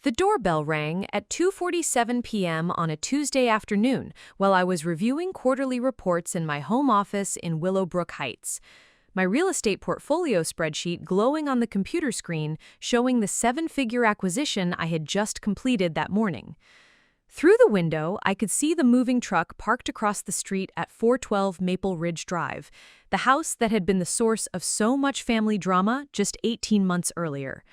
The doorbell rang at 2:47 p.m. on a Tuesday afternoon while I was reviewing quarterly reports in my home office in Willowbrook Heights. My real estate portfolio spreadsheet glowing on the computer screen showing the seven-figure acquisition I had just completed that morning. Through the window, I could see the moving truck parked across the street at 412 Maple Ridge Drive, the house that had been the source of so much family drama just 18 months earlier.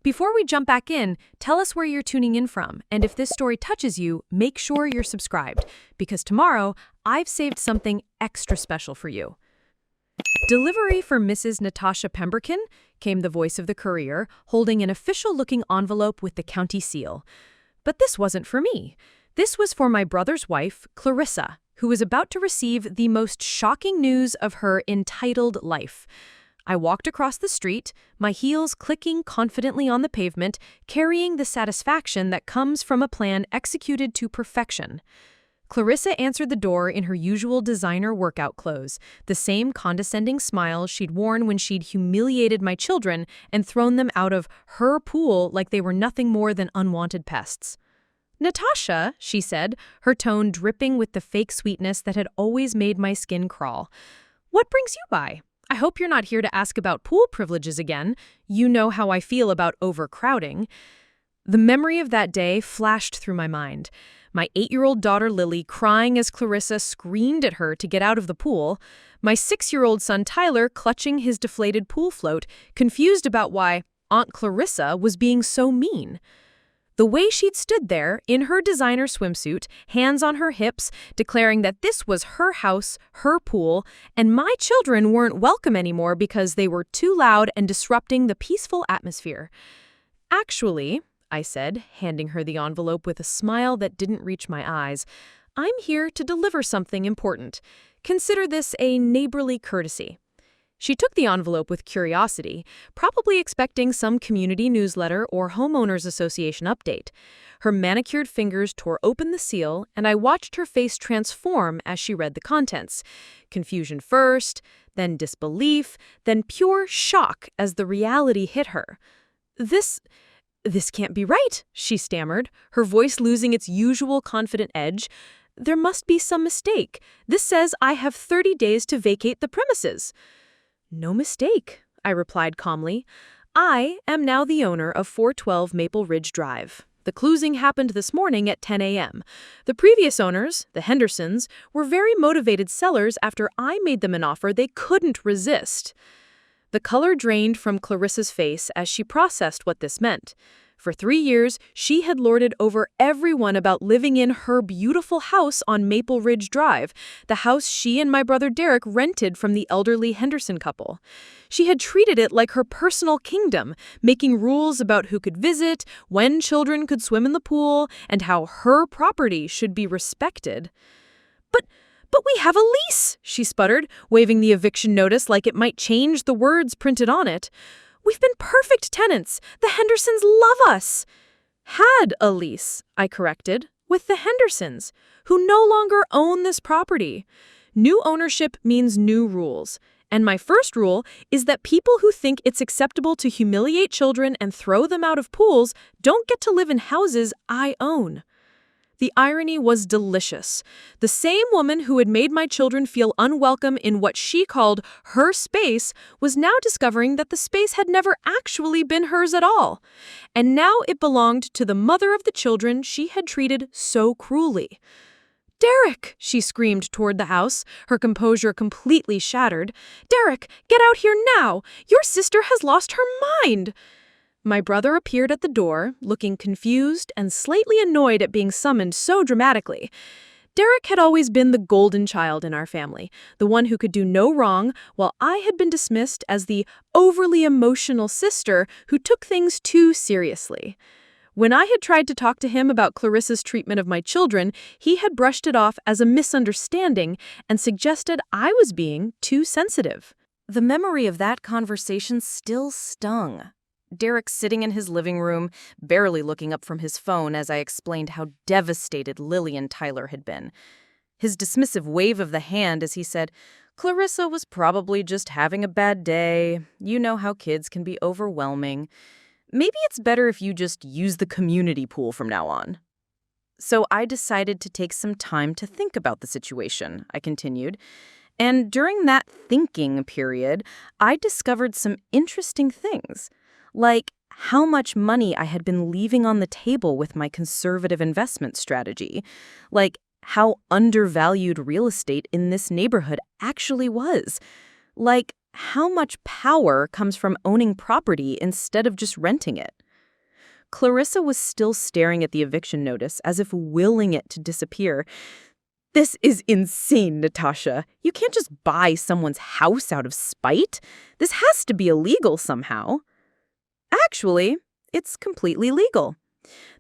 Before we jump back in, tell us where you're tuning in from, and if this story touches you, make sure you're subscribed, because tomorrow, I've saved something extra special for you. "Delivery for Mrs. Natasha Pemberton," came the voice of the courier, holding an official-looking envelope with the county seal. But this wasn't for me. This was for my brother's wife, Clarissa, who was about to receive the most shocking news of her entitled life. I walked across the street, my heels clicking confidently on the pavement, carrying the satisfaction that comes from a plan executed to perfection. Clarissa answered the door in her usual designer workout clothes, the same condescending smile she'd worn when she'd humiliated my children and thrown them out of her pool like they were nothing more than unwanted pests. "Natasha," she said, her tone dripping with the fake sweetness that had always made my skin crawl. "What brings you by? I hope you're not here to ask about pool privileges again. You know how I feel about overcrowding." The memory of that day flashed through my mind. My 8-year-old daughter Lily crying as Clarissa screamed at her to get out of the pool. My 6-year-old son Tyler clutching his deflated pool float, confused about why Aunt Clarissa was being so mean. The way she'd stood there, in her designer swimsuit, hands on her hips, declaring that this was her house, her pool, and my children weren't welcome anymore because they were too loud and disrupting the peaceful atmosphere. "Actually," I said, handing her the envelope with a smile that didn't reach my eyes, "I'm here to deliver something important. Consider this a neighborly courtesy." She took the envelope with curiosity, probably expecting some community newsletter or homeowners association update. Her manicured fingers tore open the seal, and I watched her face transform as she read the contents. Confusion first, then disbelief, then pure shock as the reality hit her. This can't be right," she stammered, her voice losing its usual confident edge. "There must be some mistake. This says I have 30 days to vacate the premises." "No mistake," I replied calmly. "I am now the owner of 412 Maple Ridge Drive. The closing happened this morning at 10 a.m. The previous owners, the Hendersons, were very motivated sellers after I made them an offer they couldn't resist." The color drained from Clarissa's face as she processed what this meant. For 3 years, she had lorded over everyone about living in her beautiful house on Maple Ridge Drive, the house she and my brother Derek rented from the elderly Henderson couple. She had treated it like her personal kingdom, making rules about who could visit, when children could swim in the pool, and how her property should be respected. But we have a lease," she sputtered, waving the eviction notice like it might change the words printed on it. "We've been perfect tenants. The Hendersons love us." "Had a lease," I corrected, "with the Hendersons, who no longer own this property. New ownership means new rules. And my first rule is that people who think it's acceptable to humiliate children and throw them out of pools don't get to live in houses I own." The irony was delicious. The same woman who had made my children feel unwelcome in what she called her space was now discovering that the space had never actually been hers at all. And now it belonged to the mother of the children she had treated so cruelly. "Derek!" she screamed toward the house, her composure completely shattered. "Derek, get out here now! Your sister has lost her mind!" My brother appeared at the door, looking confused and slightly annoyed at being summoned so dramatically. Derek had always been the golden child in our family, the one who could do no wrong, while I had been dismissed as the overly emotional sister who took things too seriously. When I had tried to talk to him about Clarissa's treatment of my children, he had brushed it off as a misunderstanding and suggested I was being too sensitive. The memory of that conversation still stung. Derek sitting in his living room, barely looking up from his phone as I explained how devastated Lily and Tyler had been. His dismissive wave of the hand as he said, "Clarissa was probably just having a bad day. You know how kids can be overwhelming." maybe it's better if you just use the community pool from now on. So I decided to take some time to think about the situation, I continued. And during that thinking period, I discovered some interesting things, like how much money I had been leaving on the table with my conservative investment strategy, like how undervalued real estate in this neighborhood actually was, like how much power comes from owning property instead of just renting it. Clarissa was still staring at the eviction notice as if willing it to disappear. "This is insane, Natasha. You can't just buy someone's house out of spite. This has to be illegal somehow." Actually, it's completely legal.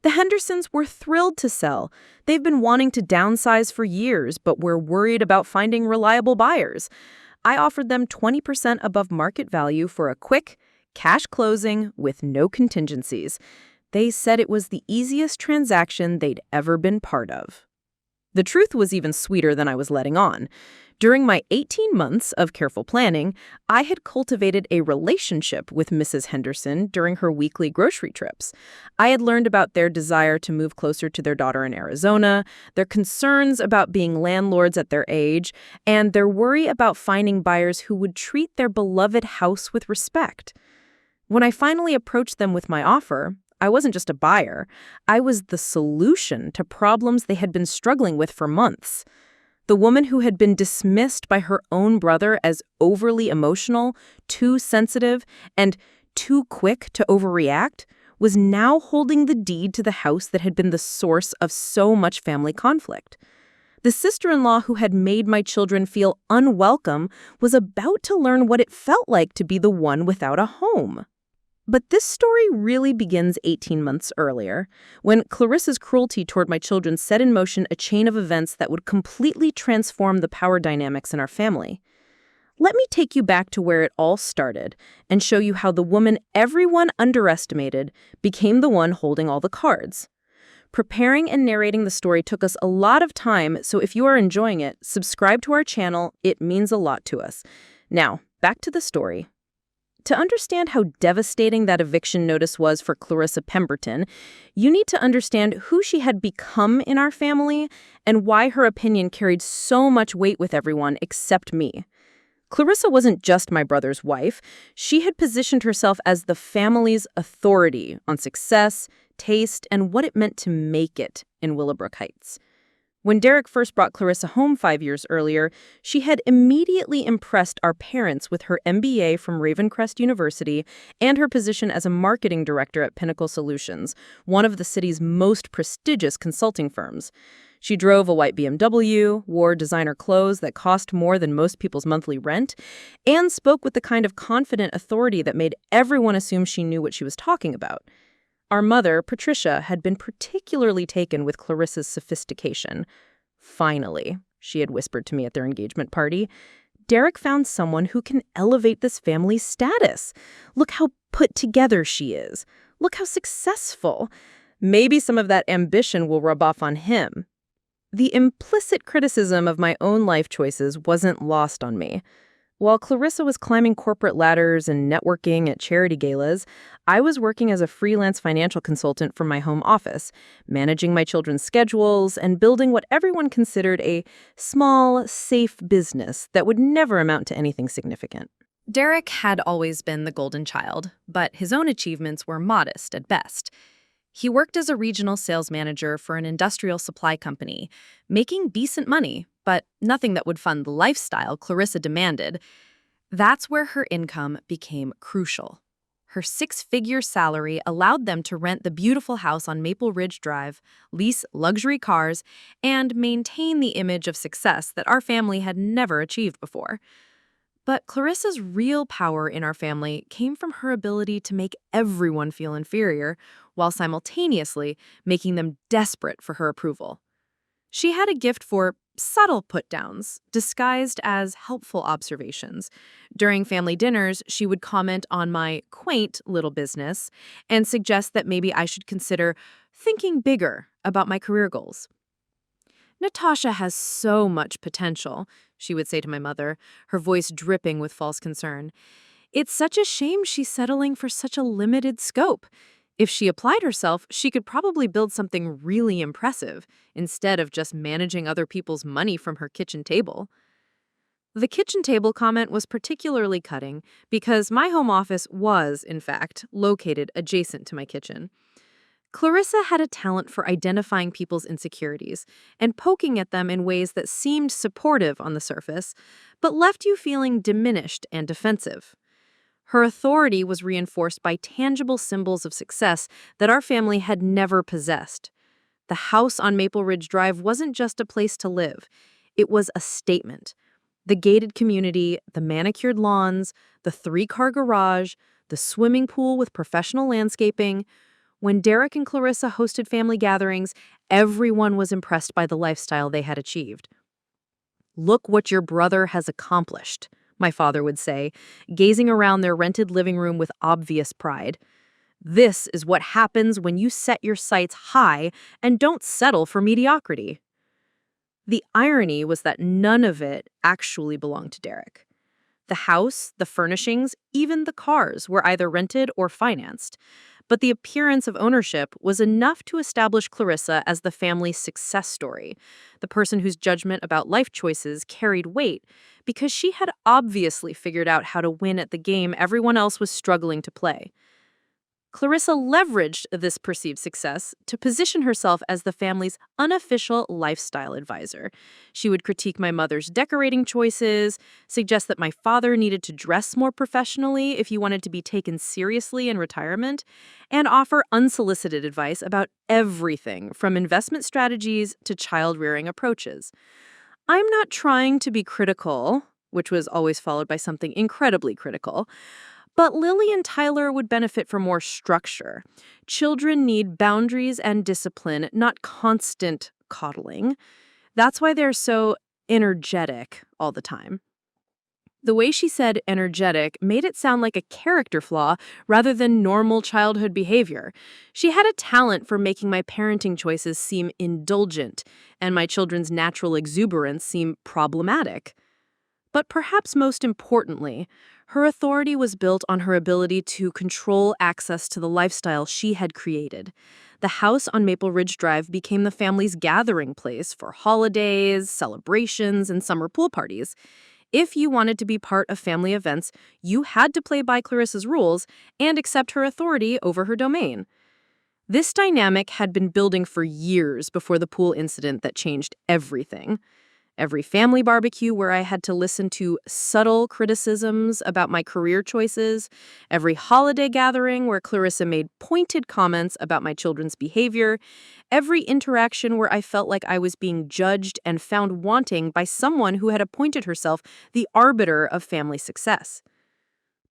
The Hendersons were thrilled to sell. They've been wanting to downsize for years, but were worried about finding reliable buyers. I offered them 20% above market value for a quick, cash closing with no contingencies. They said it was the easiest transaction they'd ever been part of. The truth was even sweeter than I was letting on. During my 18 months of careful planning, I had cultivated a relationship with Mrs. Henderson during her weekly grocery trips. I had learned about their desire to move closer to their daughter in Arizona, their concerns about being landlords at their age, and their worry about finding buyers who would treat their beloved house with respect. When I finally approached them with my offer, I wasn't just a buyer. I was the solution to problems they had been struggling with for months. The woman who had been dismissed by her own brother as overly emotional, too sensitive, and too quick to overreact was now holding the deed to the house that had been the source of so much family conflict. The sister-in-law who had made my children feel unwelcome was about to learn what it felt like to be the one without a home. But this story really begins 18 months earlier, when Clarissa's cruelty toward my children set in motion a chain of events that would completely transform the power dynamics in our family. Let me take you back to where it all started and show you how the woman everyone underestimated became the one holding all the cards. Preparing and narrating the story took us a lot of time, so if you are enjoying it, subscribe to our channel. It means a lot to us. Now, back to the story. To understand how devastating that eviction notice was for Clarissa Pemberton, you need to understand who she had become in our family and why her opinion carried so much weight with everyone except me. Clarissa wasn't just my brother's wife. She had positioned herself as the family's authority on success, taste, and what it meant to make it in Willowbrook Heights. When Derek first brought Clarissa home 5 years earlier, she had immediately impressed our parents with her MBA from Ravencrest University and her position as a marketing director at Pinnacle Solutions, one of the city's most prestigious consulting firms. She drove a white BMW, wore designer clothes that cost more than most people's monthly rent, and spoke with the kind of confident authority that made everyone assume she knew what she was talking about. Our mother, Patricia, had been particularly taken with Clarissa's sophistication. "Finally," she had whispered to me at their engagement party, "Derek found someone who can elevate this family's status. Look how put together she is. Look how successful. Maybe some of that ambition will rub off on him." The implicit criticism of my own life choices wasn't lost on me. While Clarissa was climbing corporate ladders and networking at charity galas, I was working as a freelance financial consultant from my home office, managing my children's schedules and building what everyone considered a small, safe business that would never amount to anything significant. Derek had always been the golden child, but his own achievements were modest at best. He worked as a regional sales manager for an industrial supply company, making decent money, but nothing that would fund the lifestyle Clarissa demanded. That's where her income became crucial. Her 6-figure salary allowed them to rent the beautiful house on Maple Ridge Drive, lease luxury cars, and maintain the image of success that our family had never achieved before. But Clarissa's real power in our family came from her ability to make everyone feel inferior, while simultaneously making them desperate for her approval. She had a gift for subtle put-downs, disguised as helpful observations. During family dinners, she would comment on my quaint little business and suggest that maybe I should consider thinking bigger about my career goals. "Natasha has so much potential," she would say to my mother, her voice dripping with false concern. It's such a shame she's settling for such a limited scope. If she applied herself, she could probably build something really impressive instead of just managing other people's money from her kitchen table. The kitchen table comment was particularly cutting because my home office was, in fact, located adjacent to my kitchen. Clarissa had a talent for identifying people's insecurities and poking at them in ways that seemed supportive on the surface, but left you feeling diminished and defensive. Her authority was reinforced by tangible symbols of success that our family had never possessed. The house on Maple Ridge Drive wasn't just a place to live. It was a statement. The gated community, the manicured lawns, the 3-car garage, the swimming pool with professional landscaping. When Derek and Clarissa hosted family gatherings, everyone was impressed by the lifestyle they had achieved. "Look what your brother has accomplished," my father would say, gazing around their rented living room with obvious pride. "This is what happens when you set your sights high and don't settle for mediocrity." The irony was that none of it actually belonged to Derek. The house, the furnishings, even the cars were either rented or financed. But the appearance of ownership was enough to establish Clarissa as the family's success story, the person whose judgment about life choices carried weight because she had obviously figured out how to win at the game everyone else was struggling to play. Clarissa leveraged this perceived success to position herself as the family's unofficial lifestyle advisor. She would critique my mother's decorating choices, suggest that my father needed to dress more professionally if he wanted to be taken seriously in retirement, and offer unsolicited advice about everything from investment strategies to child-rearing approaches. "I'm not trying to be critical," which was always followed by something incredibly critical, "but Lily and Tyler would benefit from more structure. Children need boundaries and discipline, not constant coddling. That's why they're so energetic all the time." The way she said energetic made it sound like a character flaw rather than normal childhood behavior. She had a talent for making my parenting choices seem indulgent and my children's natural exuberance seem problematic. But perhaps most importantly, her authority was built on her ability to control access to the lifestyle she had created. The house on Maple Ridge Drive became the family's gathering place for holidays, celebrations, and summer pool parties. If you wanted to be part of family events, you had to play by Clarissa's rules and accept her authority over her domain. This dynamic had been building for years before the pool incident that changed everything. Every family barbecue where I had to listen to subtle criticisms about my career choices, every holiday gathering where Clarissa made pointed comments about my children's behavior, every interaction where I felt like I was being judged and found wanting by someone who had appointed herself the arbiter of family success.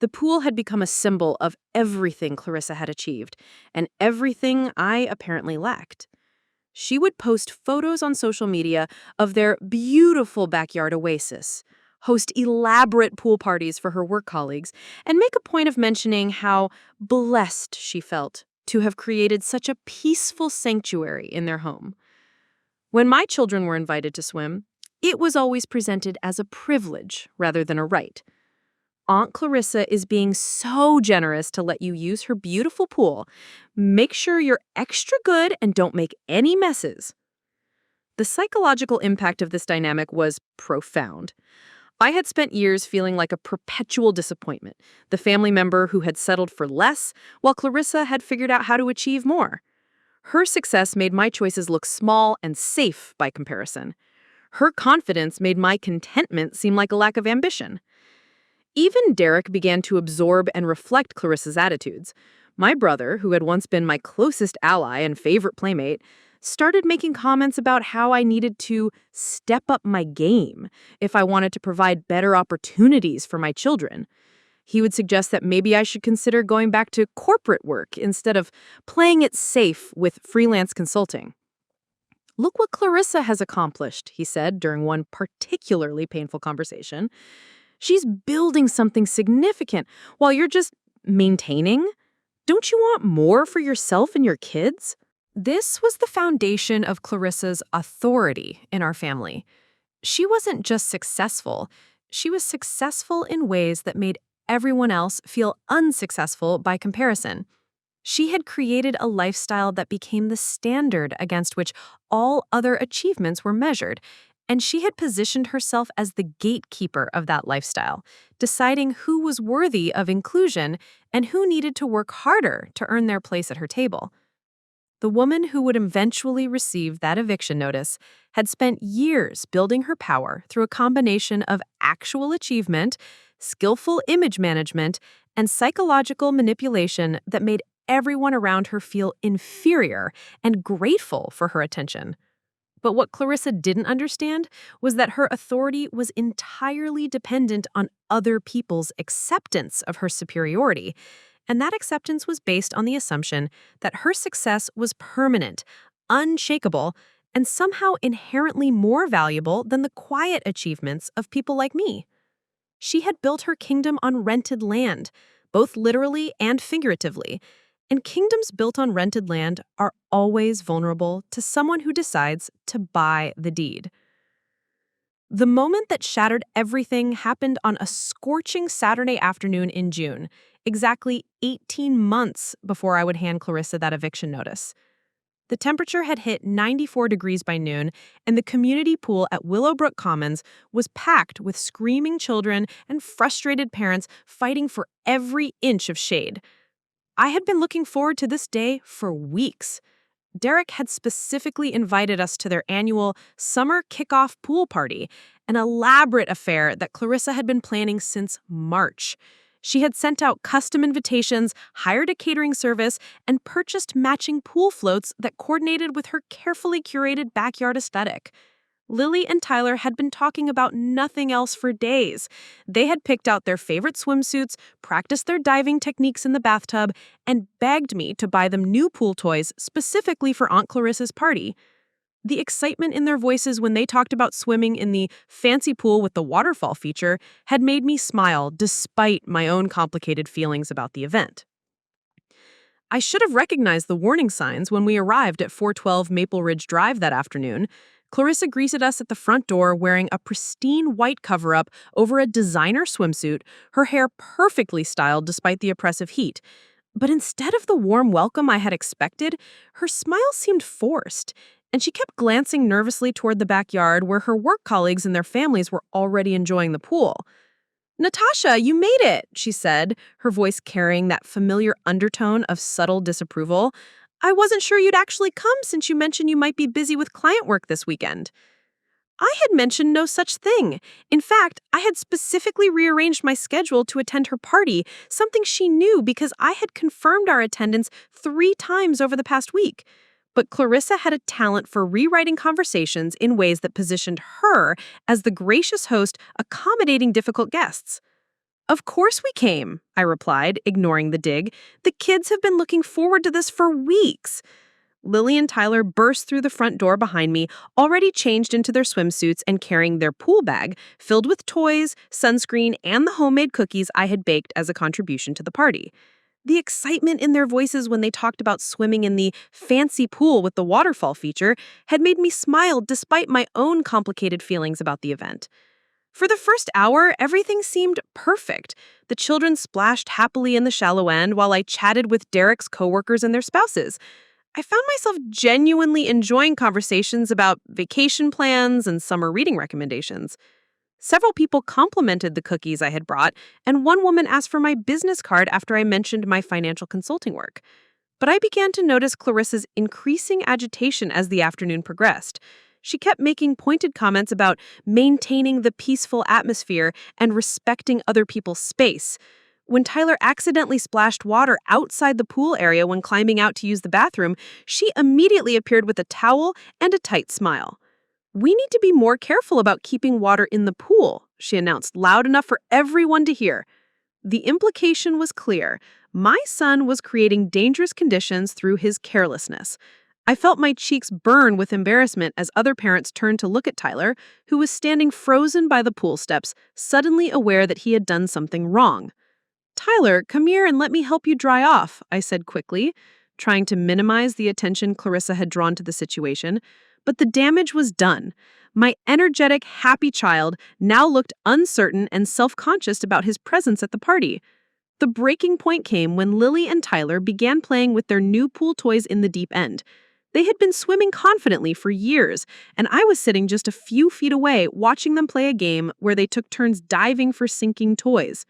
The pool had become a symbol of everything Clarissa had achieved, and everything I apparently lacked. She would post photos on social media of their beautiful backyard oasis, host elaborate pool parties for her work colleagues, and make a point of mentioning how blessed she felt to have created such a peaceful sanctuary in their home. When my children were invited to swim, it was always presented as a privilege rather than a right. Aunt Clarissa is being so generous to let you use her beautiful pool. Make sure you're extra good and don't make any messes. The psychological impact of this dynamic was profound. I had spent years feeling like a perpetual disappointment, the family member who had settled for less, while Clarissa had figured out how to achieve more. Her success made my choices look small and safe by comparison. Her confidence made my contentment seem like a lack of ambition. Even Derek began to absorb and reflect Clarissa's attitudes. My brother, who had once been my closest ally and favorite playmate, started making comments about how I needed to step up my game if I wanted to provide better opportunities for my children. He would suggest that maybe I should consider going back to corporate work instead of playing it safe with freelance consulting. "Look what Clarissa has accomplished," he said during one particularly painful conversation. "She's building something significant while you're just maintaining. Don't you want more for yourself and your kids?" This was the foundation of Clarissa's authority in our family. She wasn't just successful. She was successful in ways that made everyone else feel unsuccessful by comparison. She had created a lifestyle that became the standard against which all other achievements were measured, and she had positioned herself as the gatekeeper of that lifestyle, deciding who was worthy of inclusion and who needed to work harder to earn their place at her table. The woman who would eventually receive that eviction notice had spent years building her power through a combination of actual achievement, skillful image management, and psychological manipulation that made everyone around her feel inferior and grateful for her attention. But what Clarissa didn't understand was that her authority was entirely dependent on other people's acceptance of her superiority, and that acceptance was based on the assumption that her success was permanent, unshakable, and somehow inherently more valuable than the quiet achievements of people like me. She had built her kingdom on rented land, both literally and figuratively, and kingdoms built on rented land are always vulnerable to someone who decides to buy the deed. The moment that shattered everything happened on a scorching Saturday afternoon in June, exactly 18 months before I would hand Clarissa that eviction notice. The temperature had hit 94 degrees by noon, and the community pool at Willowbrook Commons was packed with screaming children and frustrated parents fighting for every inch of shade. I had been looking forward to this day for weeks. Derek had specifically invited us to their annual summer kickoff pool party, an elaborate affair that Clarissa had been planning since March. She had sent out custom invitations, hired a catering service, and purchased matching pool floats that coordinated with her carefully curated backyard aesthetic. Lily and Tyler had been talking about nothing else for days. They had picked out their favorite swimsuits, practiced their diving techniques in the bathtub, and begged me to buy them new pool toys specifically for Aunt Clarissa's party. The excitement in their voices when they talked about swimming in the fancy pool with the waterfall feature had made me smile despite my own complicated feelings about the event. I should have recognized the warning signs when we arrived at 412 Maple Ridge Drive that afternoon. Clarissa greeted us at the front door wearing a pristine white cover-up over a designer swimsuit, her hair perfectly styled despite the oppressive heat. But instead of the warm welcome I had expected, her smile seemed forced, and she kept glancing nervously toward the backyard where her work colleagues and their families were already enjoying the pool. "Natasha, you made it," she said, her voice carrying that familiar undertone of subtle disapproval. "I wasn't sure you'd actually come since you mentioned you might be busy with client work this weekend." I had mentioned no such thing. In fact, I had specifically rearranged my schedule to attend her party, something she knew because I had confirmed our attendance 3 times over the past week. But Clarissa had a talent for rewriting conversations in ways that positioned her as the gracious host accommodating difficult guests. "Of course we came," I replied, ignoring the dig. "The kids have been looking forward to this for weeks." Lily and Tyler burst through the front door behind me, already changed into their swimsuits and carrying their pool bag, filled with toys, sunscreen, and the homemade cookies I had baked as a contribution to the party. The excitement in their voices when they talked about swimming in the fancy pool with the waterfall feature had made me smile despite my own complicated feelings about the event. For the first hour, everything seemed perfect. The children splashed happily in the shallow end while I chatted with Derek's coworkers and their spouses. I found myself genuinely enjoying conversations about vacation plans and summer reading recommendations. Several people complimented the cookies I had brought, and one woman asked for my business card after I mentioned my financial consulting work. But I began to notice Clarissa's increasing agitation as the afternoon progressed. She kept making pointed comments about maintaining the peaceful atmosphere and respecting other people's space. When Tyler accidentally splashed water outside the pool area when climbing out to use the bathroom, she immediately appeared with a towel and a tight smile. "We need to be more careful about keeping water in the pool," she announced loud enough for everyone to hear. The implication was clear. My son was creating dangerous conditions through his carelessness. I felt my cheeks burn with embarrassment as other parents turned to look at Tyler, who was standing frozen by the pool steps, suddenly aware that he had done something wrong. "Tyler, come here and let me help you dry off," I said quickly, trying to minimize the attention Clarissa had drawn to the situation. But the damage was done. My energetic, happy child now looked uncertain and self-conscious about his presence at the party. The breaking point came when Lily and Tyler began playing with their new pool toys in the deep end. They had been swimming confidently for years, and I was sitting just a few feet away watching them play a game where they took turns diving for sinking toys.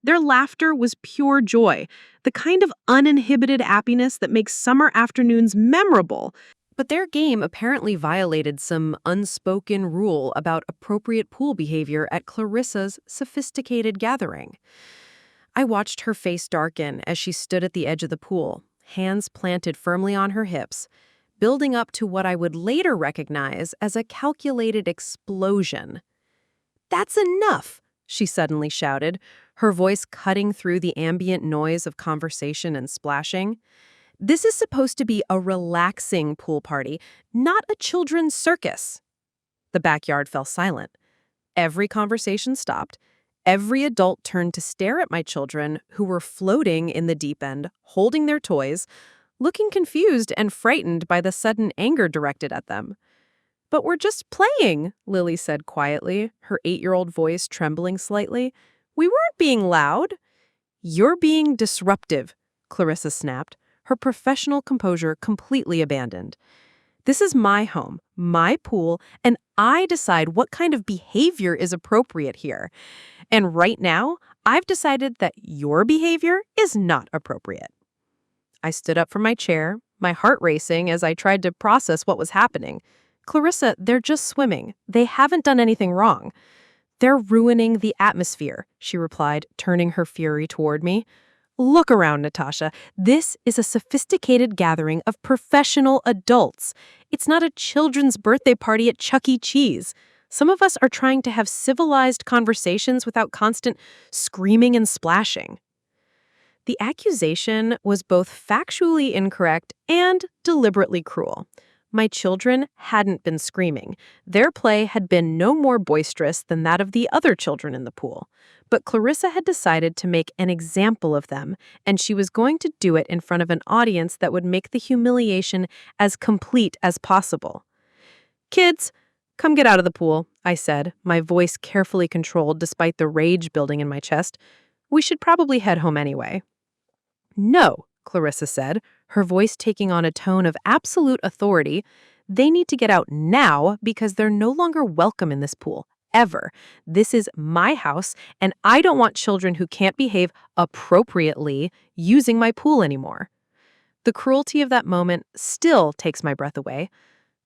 Their laughter was pure joy, the kind of uninhibited happiness that makes summer afternoons memorable. But their game apparently violated some unspoken rule about appropriate pool behavior at Clarissa's sophisticated gathering. I watched her face darken as she stood at the edge of the pool, hands planted firmly on her hips, building up to what I would later recognize as a calculated explosion. "That's enough!" she suddenly shouted, her voice cutting through the ambient noise of conversation and splashing. "This is supposed to be a relaxing pool party, not a children's circus." The backyard fell silent. Every conversation stopped. Every adult turned to stare at my children, who were floating in the deep end, holding their toys, looking confused and frightened by the sudden anger directed at them. "But we're just playing," Lily said quietly, her 8-year-old voice trembling slightly. "We weren't being loud." "You're being disruptive," Clarissa snapped, her professional composure completely abandoned. "This is my home, my pool, and I decide what kind of behavior is appropriate here. And right now, I've decided that your behavior is not appropriate." I stood up from my chair, my heart racing as I tried to process what was happening. "Clarissa, they're just swimming. They haven't done anything wrong." "They're ruining the atmosphere," she replied, turning her fury toward me. "Look around, Natasha. This is a sophisticated gathering of professional adults. It's not a children's birthday party at Chuck E. Cheese. Some of us are trying to have civilized conversations without constant screaming and splashing." The accusation was both factually incorrect and deliberately cruel. My children hadn't been screaming. Their play had been no more boisterous than that of the other children in the pool. But Clarissa had decided to make an example of them, and she was going to do it in front of an audience that would make the humiliation as complete as possible. "Kids, come get out of the pool," I said, my voice carefully controlled despite the rage building in my chest. "We should probably head home anyway." "No," Clarissa said, her voice taking on a tone of absolute authority. "They need to get out now because they're no longer welcome in this pool, ever. This is my house, and I don't want children who can't behave appropriately using my pool anymore." The cruelty of that moment still takes my breath away.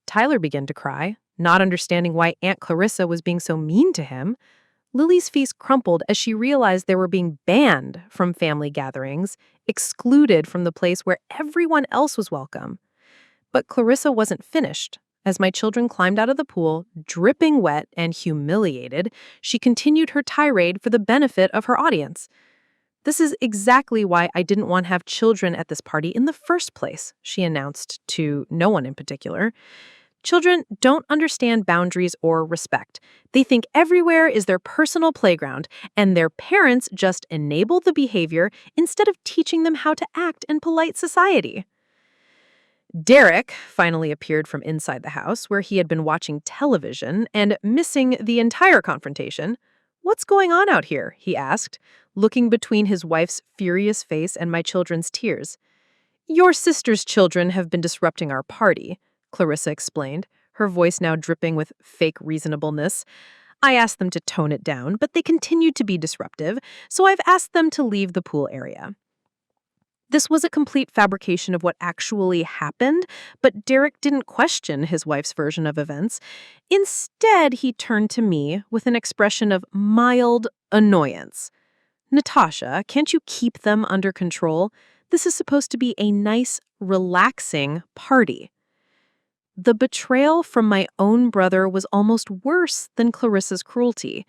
Tyler began to cry, not understanding why Aunt Clarissa was being so mean to him. Lily's face crumpled as she realized they were being banned from family gatherings, excluded from the place where everyone else was welcome. But Clarissa wasn't finished. As my children climbed out of the pool, dripping wet and humiliated, she continued her tirade for the benefit of her audience. "This is exactly why I didn't want to have children at this party in the first place," she announced to no one in particular. "Children don't understand boundaries or respect. They think everywhere is their personal playground, and their parents just enable the behavior instead of teaching them how to act in polite society." Derek finally appeared from inside the house, where he had been watching television and missing the entire confrontation. "What's going on out here?" he asked, looking between his wife's furious face and my children's tears. "Your sister's children have been disrupting our party," Clarissa explained, her voice now dripping with fake reasonableness. "I asked them to tone it down, but they continued to be disruptive, so I've asked them to leave the pool area." This was a complete fabrication of what actually happened, but Derek didn't question his wife's version of events. Instead, he turned to me with an expression of mild annoyance. "Natasha, can't you keep them under control? This is supposed to be a nice, relaxing party." The betrayal from my own brother was almost worse than Clarissa's cruelty.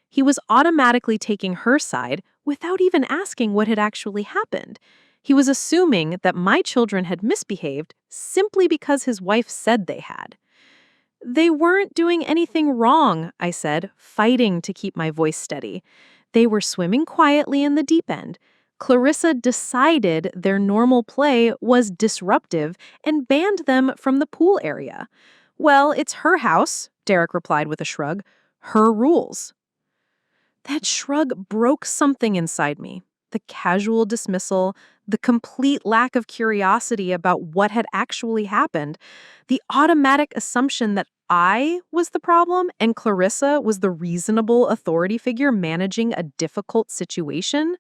He was automatically taking her side without even asking what had actually happened. He was assuming that my children had misbehaved simply because his wife said they had. "They weren't doing anything wrong," I said, fighting to keep my voice steady. "They were swimming quietly in the deep end. Clarissa decided their normal play was disruptive and banned them from the pool area. Well, it's her house, Derek replied with a shrug. Her rules. That shrug broke something inside me. The casual dismissal, the complete lack of curiosity about what had actually happened, the automatic assumption that I was the problem and Clarissa was the reasonable authority figure managing a difficult situation.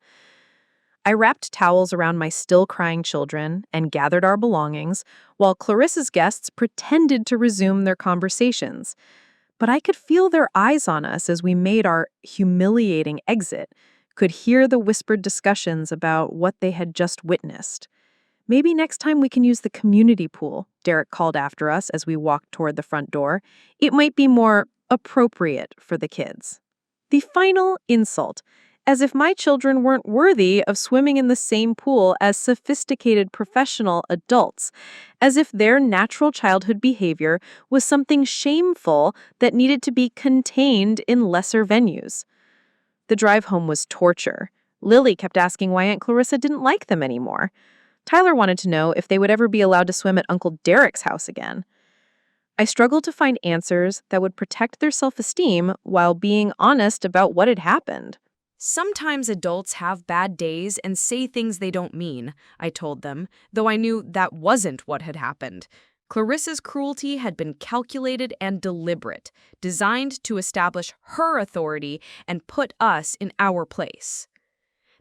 I wrapped towels around my still crying children and gathered our belongings, while Clarissa's guests pretended to resume their conversations. But I could feel their eyes on us as we made our humiliating exit, could hear the whispered discussions about what they had just witnessed. Maybe next time we can use the community pool, Derek called after us as we walked toward the front door. It might be more appropriate for the kids. The final insult, as if my children weren't worthy of swimming in the same pool as sophisticated professional adults, as if their natural childhood behavior was something shameful that needed to be contained in lesser venues. The drive home was torture. Lily kept asking why Aunt Clarissa didn't like them anymore. Tyler wanted to know if they would ever be allowed to swim at Uncle Derek's house again. I struggled to find answers that would protect their self-esteem while being honest about what had happened. Sometimes adults have bad days and say things they don't mean, I told them, though I knew that wasn't what had happened. Clarissa's cruelty had been calculated and deliberate, designed to establish her authority and put us in our place.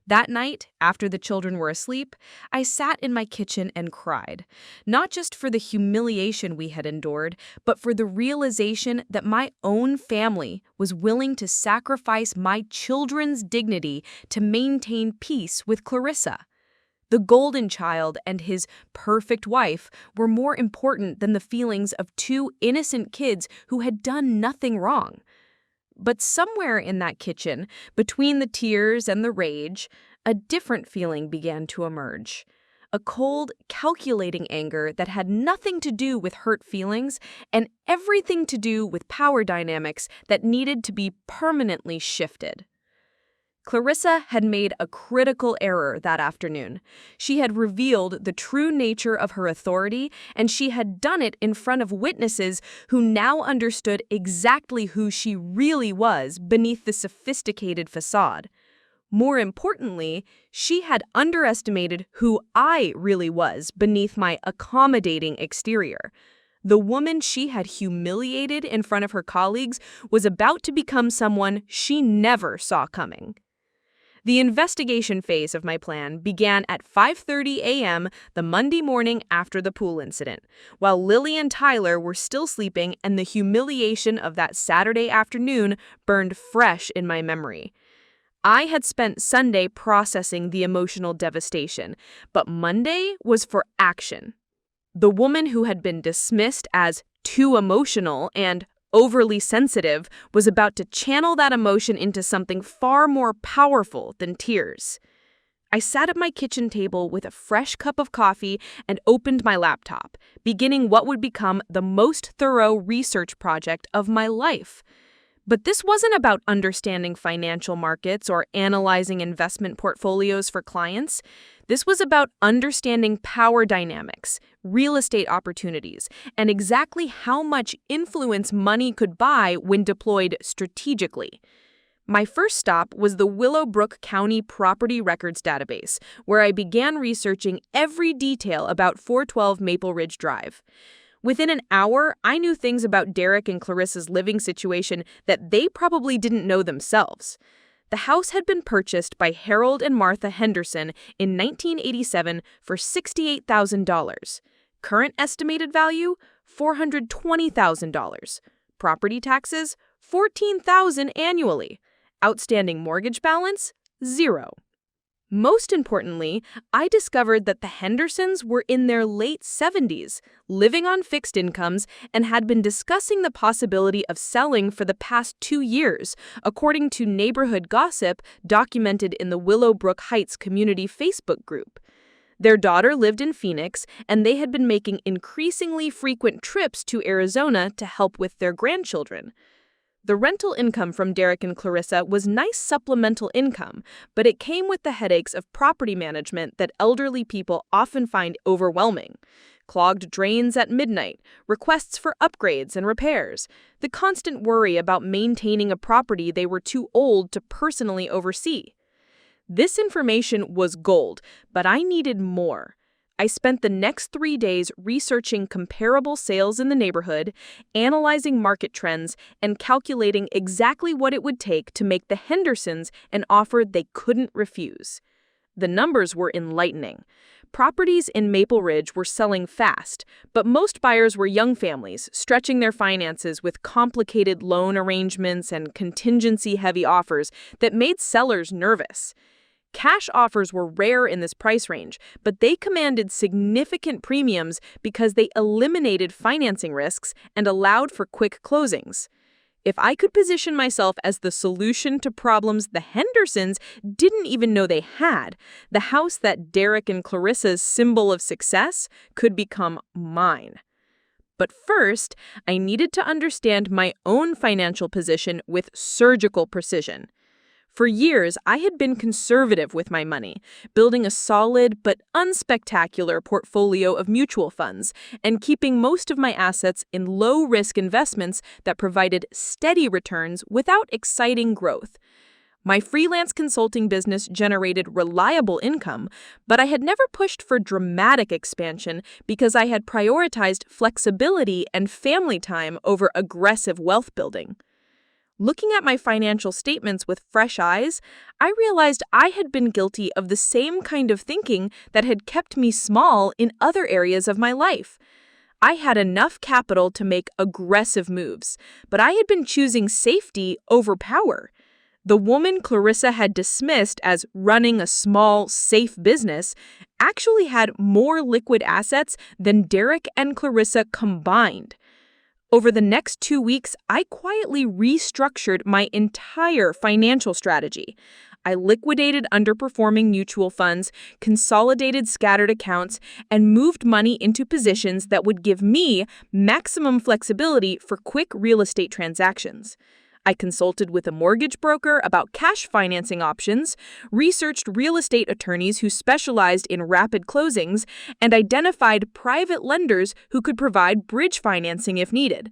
That night, after the children were asleep, I sat in my kitchen and cried, not just for the humiliation we had endured, but for the realization that my own family was willing to sacrifice my children's dignity to maintain peace with Clarissa. The golden child and his perfect wife were more important than the feelings of two innocent kids who had done nothing wrong. But somewhere in that kitchen, between the tears and the rage, a different feeling began to emerge. A cold, calculating anger that had nothing to do with hurt feelings and everything to do with power dynamics that needed to be permanently shifted. Clarissa had made a critical error that afternoon. She had revealed the true nature of her authority, and she had done it in front of witnesses who now understood exactly who she really was beneath the sophisticated facade. More importantly, she had underestimated who I really was beneath my accommodating exterior. The woman she had humiliated in front of her colleagues was about to become someone she never saw coming. The investigation phase of my plan began at 5:30 a.m. the Monday morning after the pool incident, while Lily and Tyler were still sleeping and the humiliation of that Saturday afternoon burned fresh in my memory. I had spent Sunday processing the emotional devastation, but Monday was for action. The woman who had been dismissed as too emotional and overly sensitive was about to channel that emotion into something far more powerful than tears. I sat at my kitchen table with a fresh cup of coffee and opened my laptop, beginning what would become the most thorough research project of my life. But this wasn't about understanding financial markets or analyzing investment portfolios for clients. This was about understanding power dynamics, real estate opportunities, and exactly how much influence money could buy when deployed strategically. My first stop was the Willowbrook County Property Records Database, where I began researching every detail about 412 Maple Ridge Drive. Within an hour, I knew things about Derek and Clarissa's living situation that they probably didn't know themselves. The house had been purchased by Harold and Martha Henderson in 1987 for $68,000. Current estimated value, $420,000. Property taxes, $14,000 annually. Outstanding mortgage balance, $0. Most importantly, I discovered that the Hendersons were in their late 70s, living on fixed incomes, and had been discussing the possibility of selling for the past 2 years, according to neighborhood gossip documented in the Willowbrook Heights community Facebook group. Their daughter lived in Phoenix, and they had been making increasingly frequent trips to Arizona to help with their grandchildren. The rental income from Derek and Clarissa was nice supplemental income, but it came with the headaches of property management that elderly people often find overwhelming. clogged drains at midnight, requests for upgrades and repairs, the constant worry about maintaining a property they were too old to personally oversee. This information was gold, but I needed more. I spent the next 3 days researching comparable sales in the neighborhood, analyzing market trends, and calculating exactly what it would take to make the Hendersons an offer they couldn't refuse. The numbers were enlightening. Properties in Maple Ridge were selling fast, but most buyers were young families, stretching their finances with complicated loan arrangements and contingency-heavy offers that made sellers nervous. Cash offers were rare in this price range, but they commanded significant premiums because they eliminated financing risks and allowed for quick closings. If I could position myself as the solution to problems the Hendersons didn't even know they had, the house that Derek and Clarissa's symbol of success could become mine. But first, I needed to understand my own financial position with surgical precision. For years, I had been conservative with my money, building a solid but unspectacular portfolio of mutual funds and keeping most of my assets in low-risk investments that provided steady returns without exciting growth. My freelance consulting business generated reliable income, but I had never pushed for dramatic expansion because I had prioritized flexibility and family time over aggressive wealth building. Looking at my financial statements with fresh eyes, I realized I had been guilty of the same kind of thinking that had kept me small in other areas of my life. I had enough capital to make aggressive moves, but I had been choosing safety over power. The woman Clarissa had dismissed as running a small, safe business actually had more liquid assets than Derek and Clarissa combined. Over the next 2 weeks, I quietly restructured my entire financial strategy. I liquidated underperforming mutual funds, consolidated scattered accounts, and moved money into positions that would give me maximum flexibility for quick real estate transactions. I consulted with a mortgage broker about cash financing options, researched real estate attorneys who specialized in rapid closings, and identified private lenders who could provide bridge financing if needed.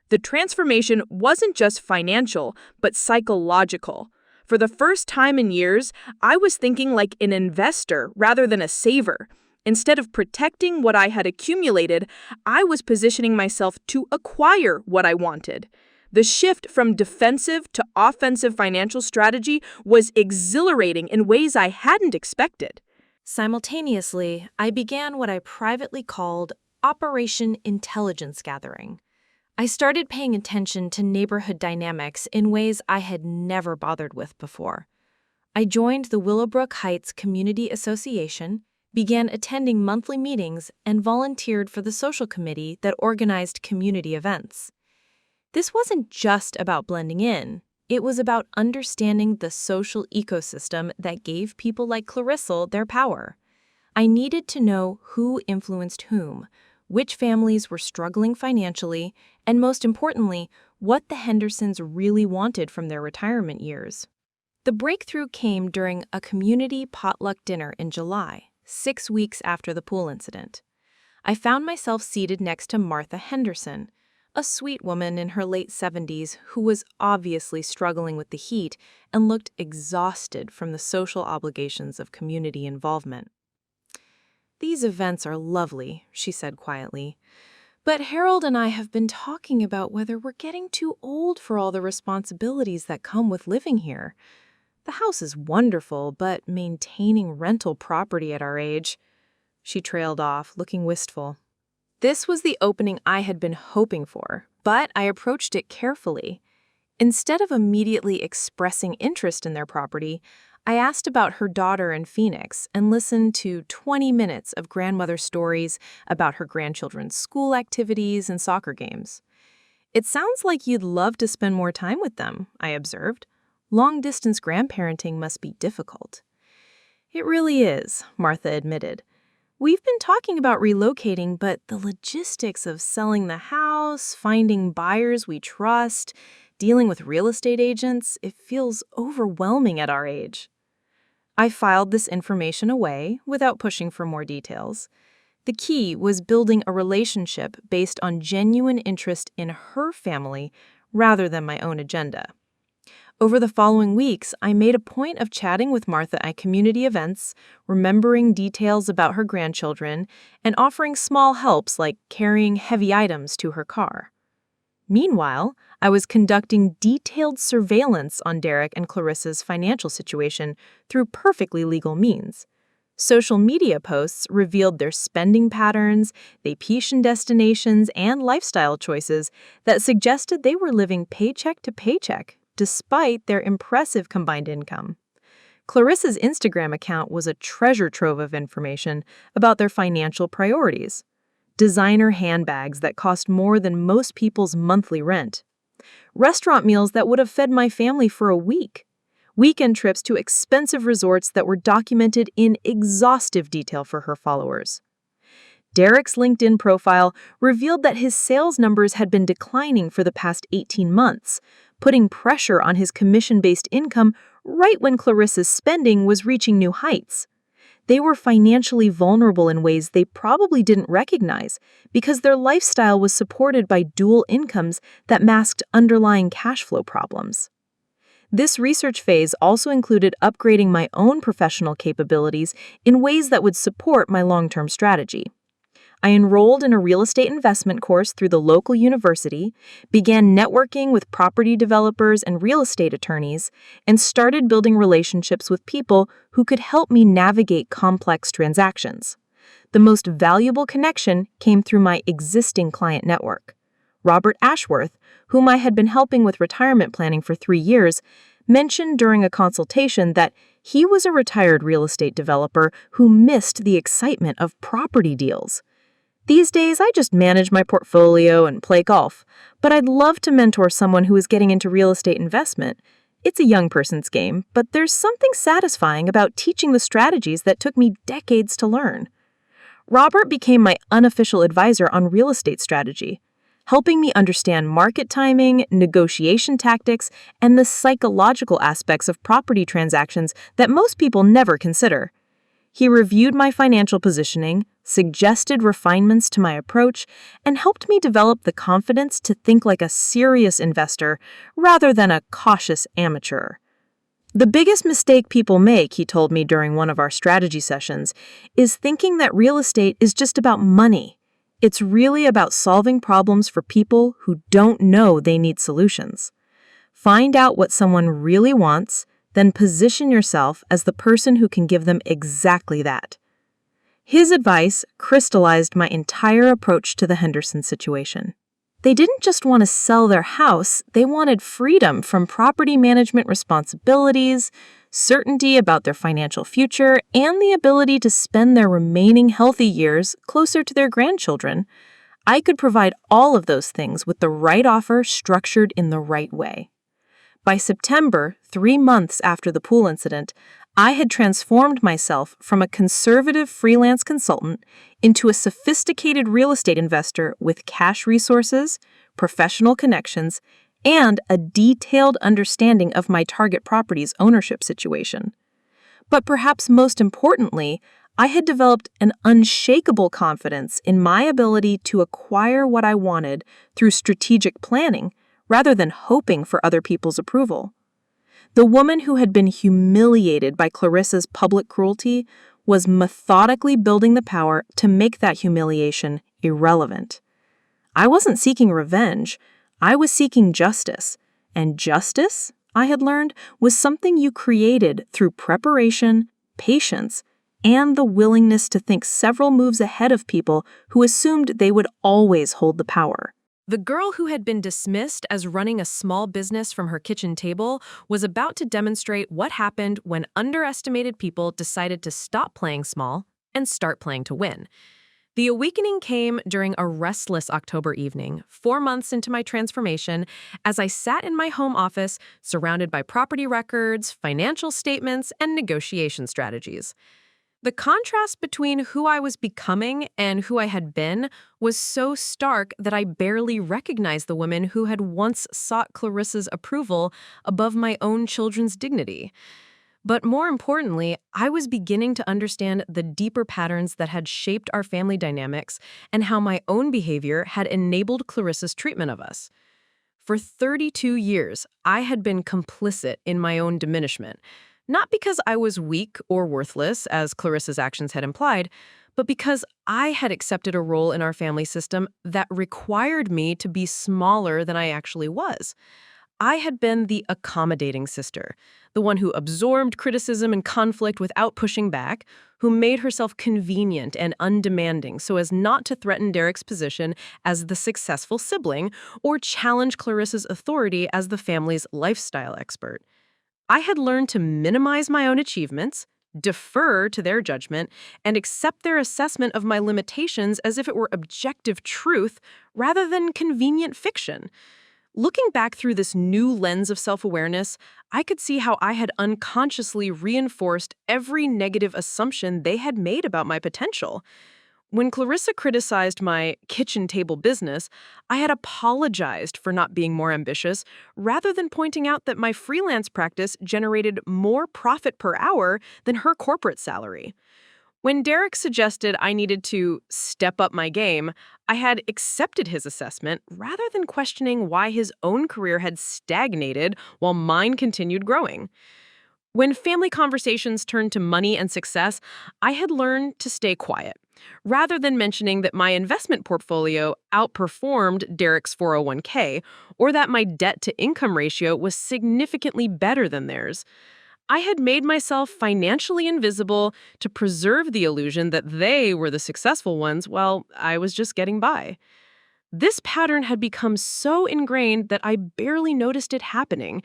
The transformation wasn't just financial, but psychological. For the first time in years, I was thinking like an investor rather than a saver. Instead of protecting what I had accumulated, I was positioning myself to acquire what I wanted. The shift from defensive to offensive financial strategy was exhilarating in ways I hadn't expected. Simultaneously, I began what I privately called Operation Intelligence Gathering. I started paying attention to neighborhood dynamics in ways I had never bothered with before. I joined the Willowbrook Heights Community Association, began attending monthly meetings, and volunteered for the social committee that organized community events. This wasn't just about blending in. It was about understanding the social ecosystem that gave people like Clarissa their power. I needed to know who influenced whom, which families were struggling financially, and most importantly, what the Hendersons really wanted from their retirement years. The breakthrough came during a community potluck dinner in July, 6 weeks after the pool incident. I found myself seated next to Martha Henderson, a sweet woman in her late 70s who was obviously struggling with the heat and looked exhausted from the social obligations of community involvement. "These events are lovely," she said quietly, "but Harold and I have been talking about whether we're getting too old for all the responsibilities that come with living here. The house is wonderful, but maintaining rental property at our age..." She trailed off, looking wistful. This was the opening I had been hoping for, but I approached it carefully. Instead of immediately expressing interest in their property, I asked about her daughter in Phoenix and listened to 20 minutes of grandmother stories about her grandchildren's school activities and soccer games. "It sounds like you'd love to spend more time with them," I observed. "Long-distance grandparenting must be difficult." "It really is," Martha admitted. "We've been talking about relocating, but the logistics of selling the house, finding buyers we trust, dealing with real estate agents, it feels overwhelming at our age." I filed this information away without pushing for more details. The key was building a relationship based on genuine interest in her family rather than my own agenda. Over the following weeks, I made a point of chatting with Martha at community events, remembering details about her grandchildren, and offering small helps like carrying heavy items to her car. Meanwhile, I was conducting detailed surveillance on Derek and Clarissa's financial situation through perfectly legal means. Social media posts revealed their spending patterns, vacation destinations, and lifestyle choices that suggested they were living paycheck to paycheck, despite their impressive combined income. Clarissa's Instagram account was a treasure trove of information about their financial priorities. Designer handbags that cost more than most people's monthly rent. Restaurant meals that would have fed my family for a week. Weekend trips to expensive resorts that were documented in exhaustive detail for her followers. Derek's LinkedIn profile revealed that his sales numbers had been declining for the past 18 months, putting pressure on his commission-based income right when Clarissa's spending was reaching new heights. They were financially vulnerable in ways they probably didn't recognize because their lifestyle was supported by dual incomes that masked underlying cash flow problems. This research phase also included upgrading my own professional capabilities in ways that would support my long-term strategy. I enrolled in a real estate investment course through the local university, began networking with property developers and real estate attorneys, and started building relationships with people who could help me navigate complex transactions. The most valuable connection came through my existing client network. Robert Ashworth, whom I had been helping with retirement planning for 3 years, mentioned during a consultation that he was a retired real estate developer who missed the excitement of property deals. These days, I just manage my portfolio and play golf, but I'd love to mentor someone who is getting into real estate investment. It's a young person's game, but there's something satisfying about teaching the strategies that took me decades to learn. Robert became my unofficial advisor on real estate strategy, helping me understand market timing, negotiation tactics, and the psychological aspects of property transactions that most people never consider. He reviewed my financial positioning, suggested refinements to my approach, and helped me develop the confidence to think like a serious investor rather than a cautious amateur. The biggest mistake people make, he told me during one of our strategy sessions, is thinking that real estate is just about money. It's really about solving problems for people who don't know they need solutions. Find out what someone really wants, then position yourself as the person who can give them exactly that. His advice crystallized my entire approach to the Henderson situation. They didn't just want to sell their house, they wanted freedom from property management responsibilities, certainty about their financial future, and the ability to spend their remaining healthy years closer to their grandchildren. I could provide all of those things with the right offer structured in the right way. By September, 3 months after the pool incident, I had transformed myself from a conservative freelance consultant into a sophisticated real estate investor with cash resources, professional connections, and a detailed understanding of my target property's ownership situation. But perhaps most importantly, I had developed an unshakable confidence in my ability to acquire what I wanted through strategic planning, rather than hoping for other people's approval. The woman who had been humiliated by Clarissa's public cruelty was methodically building the power to make that humiliation irrelevant. I wasn't seeking revenge, I was seeking justice. And justice, I had learned, was something you created through preparation, patience, and the willingness to think several moves ahead of people who assumed they would always hold the power. The girl who had been dismissed as running a small business from her kitchen table was about to demonstrate what happened when underestimated people decided to stop playing small and start playing to win. The awakening came during a restless October evening, 4 months into my transformation, as I sat in my home office surrounded by property records, financial statements, and negotiation strategies. The contrast between who I was becoming and who I had been was so stark that I barely recognized the woman who had once sought Clarissa's approval above my own children's dignity. But more importantly, I was beginning to understand the deeper patterns that had shaped our family dynamics and how my own behavior had enabled Clarissa's treatment of us. For 32 years, I had been complicit in my own diminishment, not because I was weak or worthless, as Clarissa's actions had implied, but because I had accepted a role in our family system that required me to be smaller than I actually was. I had been the accommodating sister, the one who absorbed criticism and conflict without pushing back, who made herself convenient and undemanding so as not to threaten Derek's position as the successful sibling or challenge Clarissa's authority as the family's lifestyle expert. I had learned to minimize my own achievements, defer to their judgment, and accept their assessment of my limitations as if it were objective truth rather than convenient fiction. Looking back through this new lens of self-awareness, I could see how I had unconsciously reinforced every negative assumption they had made about my potential. When Clarissa criticized my kitchen table business, I had apologized for not being more ambitious, rather than pointing out that my freelance practice generated more profit per hour than her corporate salary. When Derek suggested I needed to step up my game, I had accepted his assessment rather than questioning why his own career had stagnated while mine continued growing. When family conversations turned to money and success, I had learned to stay quiet, rather than mentioning that my investment portfolio outperformed Derek's 401k or that my debt-to-income ratio was significantly better than theirs. I had made myself financially invisible to preserve the illusion that they were the successful ones while I was just getting by. This pattern had become so ingrained that I barely noticed it happening.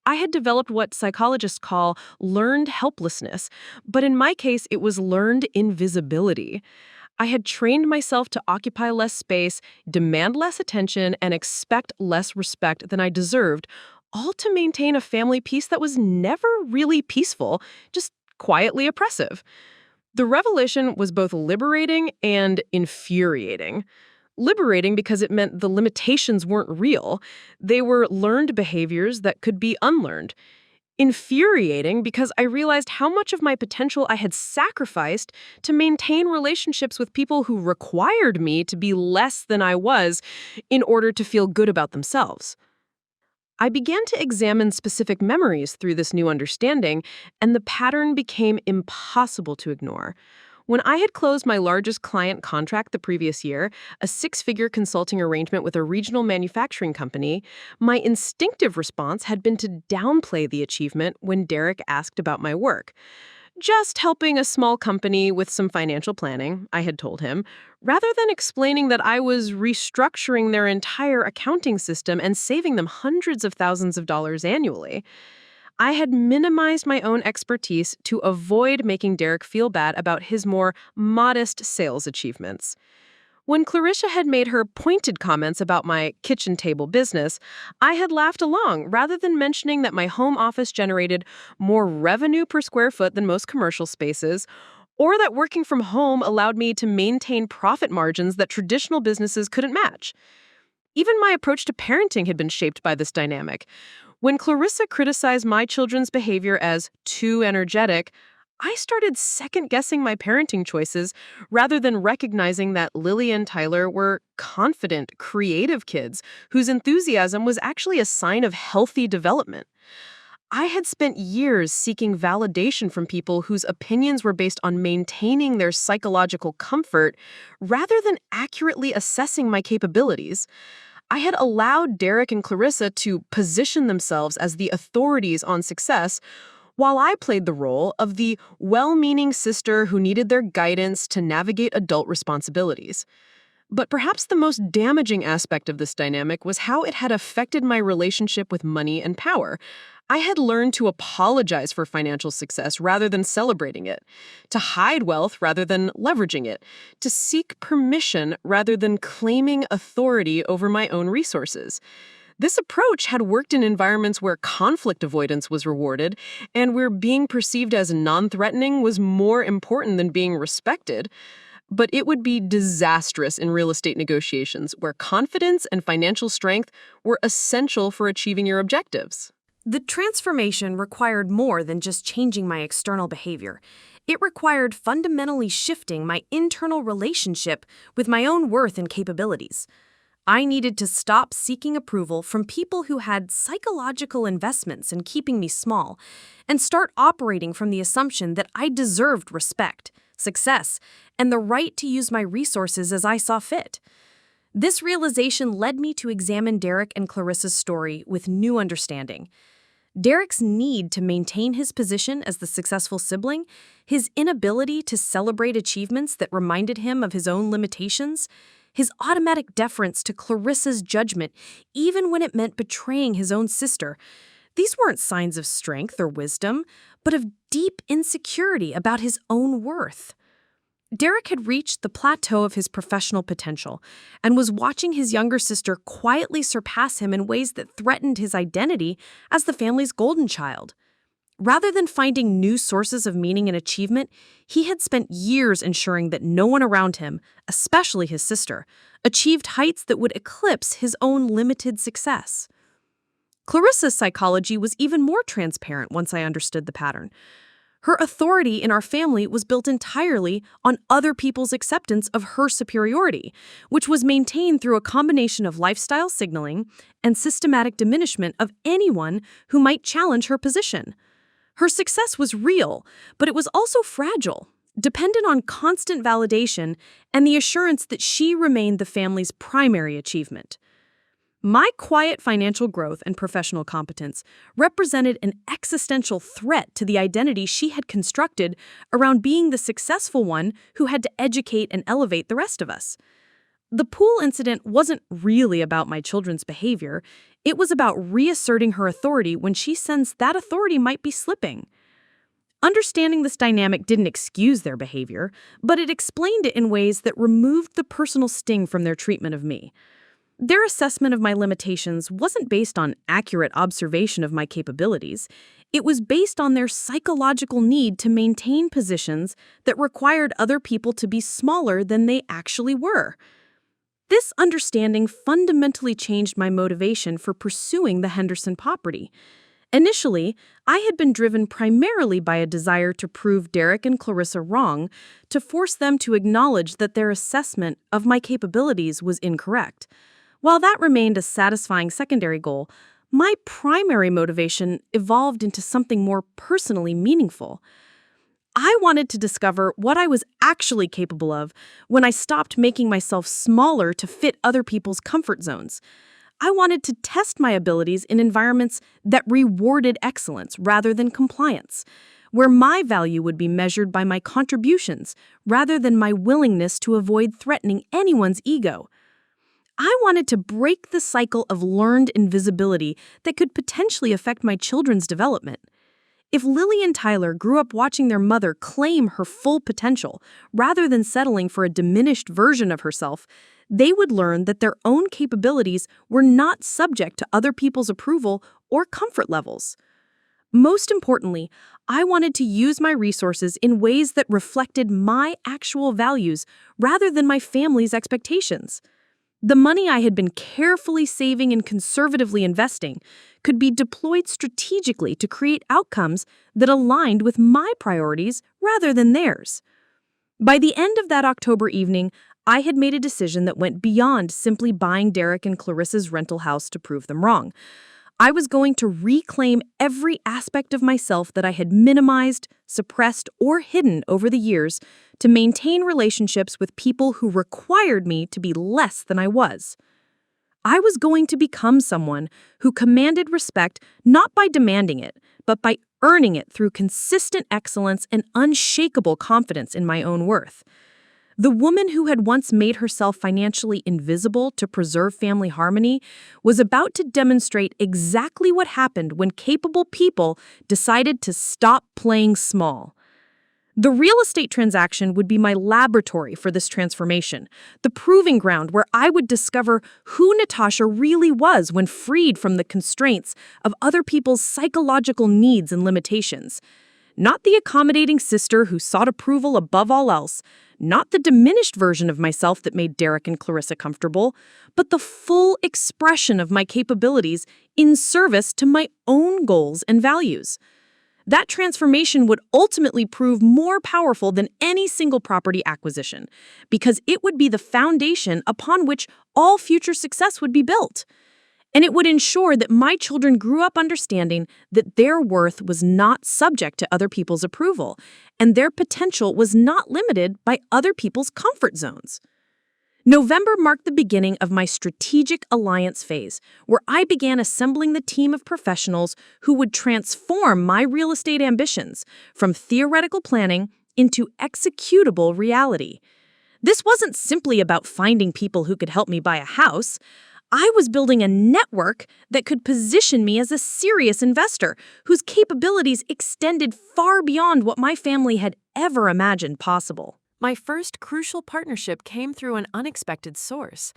I had developed what psychologists call learned helplessness, but in my case, it was learned invisibility. I had trained myself to occupy less space, demand less attention, and expect less respect than I deserved, all to maintain a family peace that was never really peaceful, just quietly oppressive. The revelation was both liberating and infuriating. Liberating because it meant the limitations weren't real. They were learned behaviors that could be unlearned. Infuriating because I realized how much of my potential I had sacrificed to maintain relationships with people who required me to be less than I was in order to feel good about themselves. I began to examine specific memories through this new understanding, and the pattern became impossible to ignore. When I had closed my largest client contract the previous year, a six-figure consulting arrangement with a regional manufacturing company, my instinctive response had been to downplay the achievement when Derek asked about my work. Just helping a small company with some financial planning, I had told him, rather than explaining that I was restructuring their entire accounting system and saving them hundreds of thousands of dollars annually. I had minimized my own expertise to avoid making Derek feel bad about his more modest sales achievements. When Clarissa had made her pointed comments about my kitchen table business, I had laughed along rather than mentioning that my home office generated more revenue per square foot than most commercial spaces, or that working from home allowed me to maintain profit margins that traditional businesses couldn't match. Even my approach to parenting had been shaped by this dynamic. When Clarissa criticized my children's behavior as too energetic, I started second-guessing my parenting choices rather than recognizing that Lily and Tyler were confident, creative kids whose enthusiasm was actually a sign of healthy development. I had spent years seeking validation from people whose opinions were based on maintaining their psychological comfort rather than accurately assessing my capabilities. I had allowed Derek and Clarissa to position themselves as the authorities on success, while I played the role of the well-meaning sister who needed their guidance to navigate adult responsibilities. But perhaps the most damaging aspect of this dynamic was how it had affected my relationship with money and power. I had learned to apologize for financial success rather than celebrating it, to hide wealth rather than leveraging it, to seek permission rather than claiming authority over my own resources. This approach had worked in environments where conflict avoidance was rewarded and where being perceived as non-threatening was more important than being respected. But it would be disastrous in real estate negotiations where confidence and financial strength were essential for achieving your objectives. The transformation required more than just changing my external behavior. It required fundamentally shifting my internal relationship with my own worth and capabilities. I needed to stop seeking approval from people who had psychological investments in keeping me small and start operating from the assumption that I deserved respect, success, and the right to use my resources as I saw fit. This realization led me to examine Derek and Clarissa's story with new understanding. Derek's need to maintain his position as the successful sibling, his inability to celebrate achievements that reminded him of his own limitations, his automatic deference to Clarissa's judgment, even when it meant betraying his own sister. These weren't signs of strength or wisdom, but of deep insecurity about his own worth. Derek had reached the plateau of his professional potential and was watching his younger sister quietly surpass him in ways that threatened his identity as the family's golden child. Rather than finding new sources of meaning and achievement, he had spent years ensuring that no one around him, especially his sister, achieved heights that would eclipse his own limited success. Clarissa's psychology was even more transparent once I understood the pattern. Her authority in our family was built entirely on other people's acceptance of her superiority, which was maintained through a combination of lifestyle signaling and systematic diminishment of anyone who might challenge her position. Her success was real, but it was also fragile, dependent on constant validation and the assurance that she remained the family's primary achievement. My quiet financial growth and professional competence represented an existential threat to the identity she had constructed around being the successful one who had to educate and elevate the rest of us. The pool incident wasn't really about my children's behavior. It was about reasserting her authority when she sensed that authority might be slipping. Understanding this dynamic didn't excuse their behavior, but it explained it in ways that removed the personal sting from their treatment of me. Their assessment of my limitations wasn't based on accurate observation of my capabilities. It was based on their psychological need to maintain positions that required other people to be smaller than they actually were. This understanding fundamentally changed my motivation for pursuing the Henderson property. Initially, I had been driven primarily by a desire to prove Derek and Clarissa wrong, to force them to acknowledge that their assessment of my capabilities was incorrect. While that remained a satisfying secondary goal, my primary motivation evolved into something more personally meaningful. I wanted to discover what I was actually capable of when I stopped making myself smaller to fit other people's comfort zones. I wanted to test my abilities in environments that rewarded excellence rather than compliance, where my value would be measured by my contributions rather than my willingness to avoid threatening anyone's ego. I wanted to break the cycle of learned invisibility that could potentially affect my children's development. If Lily and Tyler grew up watching their mother claim her full potential rather than settling for a diminished version of herself, they would learn that their own capabilities were not subject to other people's approval or comfort levels. Most importantly, I wanted to use my resources in ways that reflected my actual values rather than my family's expectations. The money I had been carefully saving and conservatively investing could be deployed strategically to create outcomes that aligned with my priorities rather than theirs. By the end of that October evening, I had made a decision that went beyond simply buying Derek and Clarissa's rental house to prove them wrong. I was going to reclaim every aspect of myself that I had minimized, suppressed, or hidden over the years to maintain relationships with people who required me to be less than I was. I was going to become someone who commanded respect not by demanding it, but by earning it through consistent excellence and unshakable confidence in my own worth. The woman who had once made herself financially invisible to preserve family harmony was about to demonstrate exactly what happened when capable people decided to stop playing small. The real estate transaction would be my laboratory for this transformation, the proving ground where I would discover who Natasha really was when freed from the constraints of other people's psychological needs and limitations. Not the accommodating sister who sought approval above all else, not the diminished version of myself that made Derek and Clarissa comfortable, but the full expression of my capabilities in service to my own goals and values. That transformation would ultimately prove more powerful than any single property acquisition, because it would be the foundation upon which all future success would be built. And it would ensure that my children grew up understanding that their worth was not subject to other people's approval, and their potential was not limited by other people's comfort zones. November marked the beginning of my strategic alliance phase, where I began assembling the team of professionals who would transform my real estate ambitions from theoretical planning into executable reality. This wasn't simply about finding people who could help me buy a house. I was building a network that could position me as a serious investor whose capabilities extended far beyond what my family had ever imagined possible. My first crucial partnership came through an unexpected source.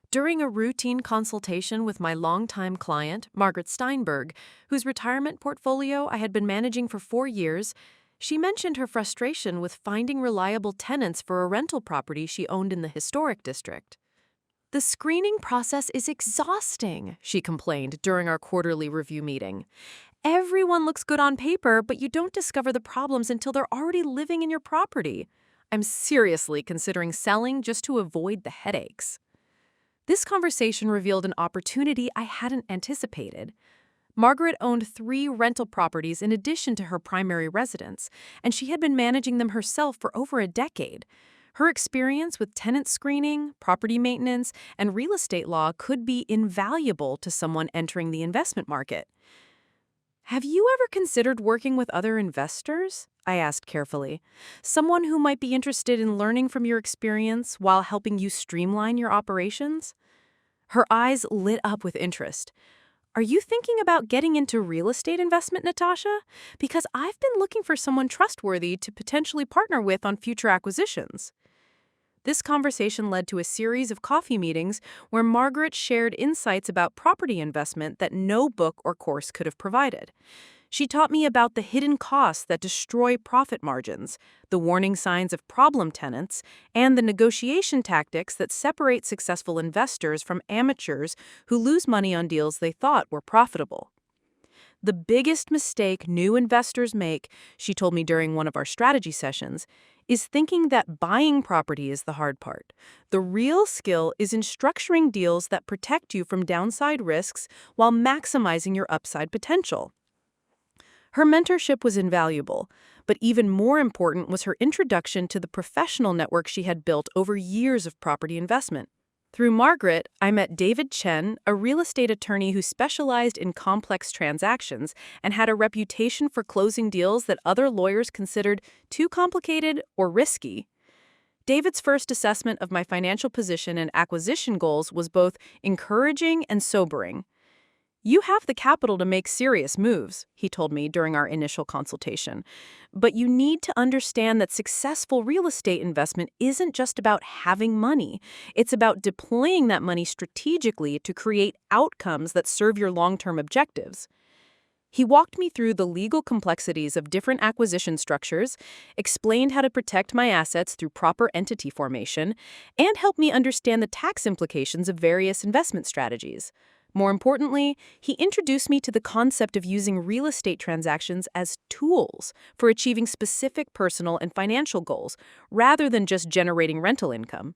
During a routine consultation with my longtime client, Margaret Steinberg, whose retirement portfolio I had been managing for 4 years, she mentioned her frustration with finding reliable tenants for a rental property she owned in the historic district. "The screening process is exhausting," she complained during our quarterly review meeting. "Everyone looks good on paper, but you don't discover the problems until they're already living in your property. I'm seriously considering selling just to avoid the headaches." This conversation revealed an opportunity I hadn't anticipated. Margaret owned 3 rental properties in addition to her primary residence, and she had been managing them herself for over a decade. Her experience with tenant screening, property maintenance, and real estate law could be invaluable to someone entering the investment market. "Have you ever considered working with other investors?" I asked carefully. "Someone who might be interested in learning from your experience while helping you streamline your operations?" Her eyes lit up with interest. "Are you thinking about getting into real estate investment, Natasha? Because I've been looking for someone trustworthy to potentially partner with on future acquisitions." This conversation led to a series of coffee meetings where Margaret shared insights about property investment that no book or course could have provided. She taught me about the hidden costs that destroy profit margins, the warning signs of problem tenants, and the negotiation tactics that separate successful investors from amateurs who lose money on deals they thought were profitable. "The biggest mistake new investors make," she told me during one of our strategy sessions, "is thinking that buying property is the hard part. The real skill is in structuring deals that protect you from downside risks while maximizing your upside potential." Her mentorship was invaluable, but even more important was her introduction to the professional network she had built over years of property investment. Through Margaret, I met David Chen, a real estate attorney who specialized in complex transactions and had a reputation for closing deals that other lawyers considered too complicated or risky. David's first assessment of my financial position and acquisition goals was both encouraging and sobering. "You have the capital to make serious moves," he told me during our initial consultation. "But you need to understand that successful real estate investment isn't just about having money. It's about deploying that money strategically to create outcomes that serve your long-term objectives." He walked me through the legal complexities of different acquisition structures, explained how to protect my assets through proper entity formation, and helped me understand the tax implications of various investment strategies. More importantly, he introduced me to the concept of using real estate transactions as tools for achieving specific personal and financial goals, rather than just generating rental income.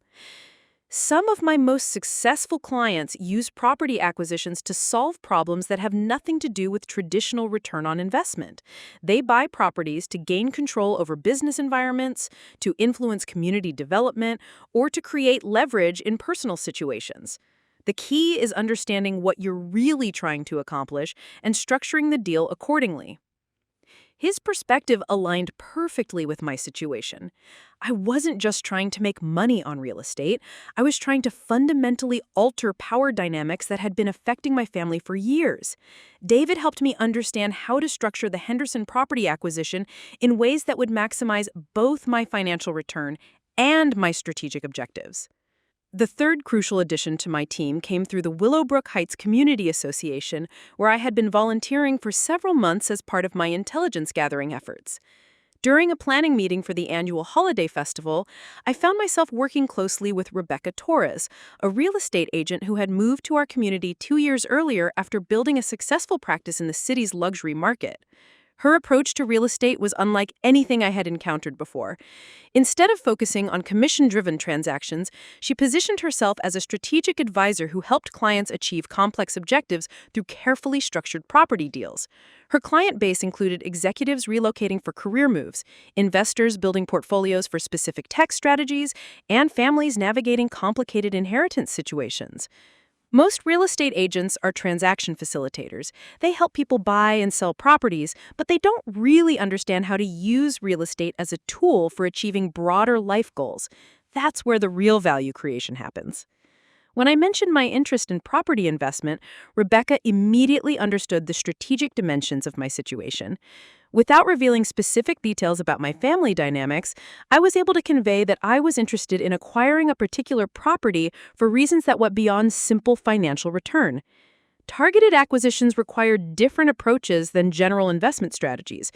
Some of my most successful clients use property acquisitions to solve problems that have nothing to do with traditional return on investment. They buy properties to gain control over business environments, to influence community development, or to create leverage in personal situations. The key is understanding what you're really trying to accomplish and structuring the deal accordingly. His perspective aligned perfectly with my situation. I wasn't just trying to make money on real estate. I was trying to fundamentally alter power dynamics that had been affecting my family for years. David helped me understand how to structure the Henderson property acquisition in ways that would maximize both my financial return and my strategic objectives. The third crucial addition to my team came through the Willowbrook Heights Community Association, where I had been volunteering for several months as part of my intelligence gathering efforts. During a planning meeting for the annual holiday festival, I found myself working closely with Rebecca Torres, a real estate agent who had moved to our community 2 years earlier after building a successful practice in the city's luxury market. Her approach to real estate was unlike anything I had encountered before. Instead of focusing on commission-driven transactions, she positioned herself as a strategic advisor who helped clients achieve complex objectives through carefully structured property deals. Her client base included executives relocating for career moves, investors building portfolios for specific tech strategies, and families navigating complicated inheritance situations. Most real estate agents are transaction facilitators. They help people buy and sell properties, but they don't really understand how to use real estate as a tool for achieving broader life goals. That's where the real value creation happens. When I mentioned my interest in property investment, Rebecca immediately understood the strategic dimensions of my situation. Without revealing specific details about my family dynamics, I was able to convey that I was interested in acquiring a particular property for reasons that went beyond simple financial return. Targeted acquisitions require different approaches than general investment strategies.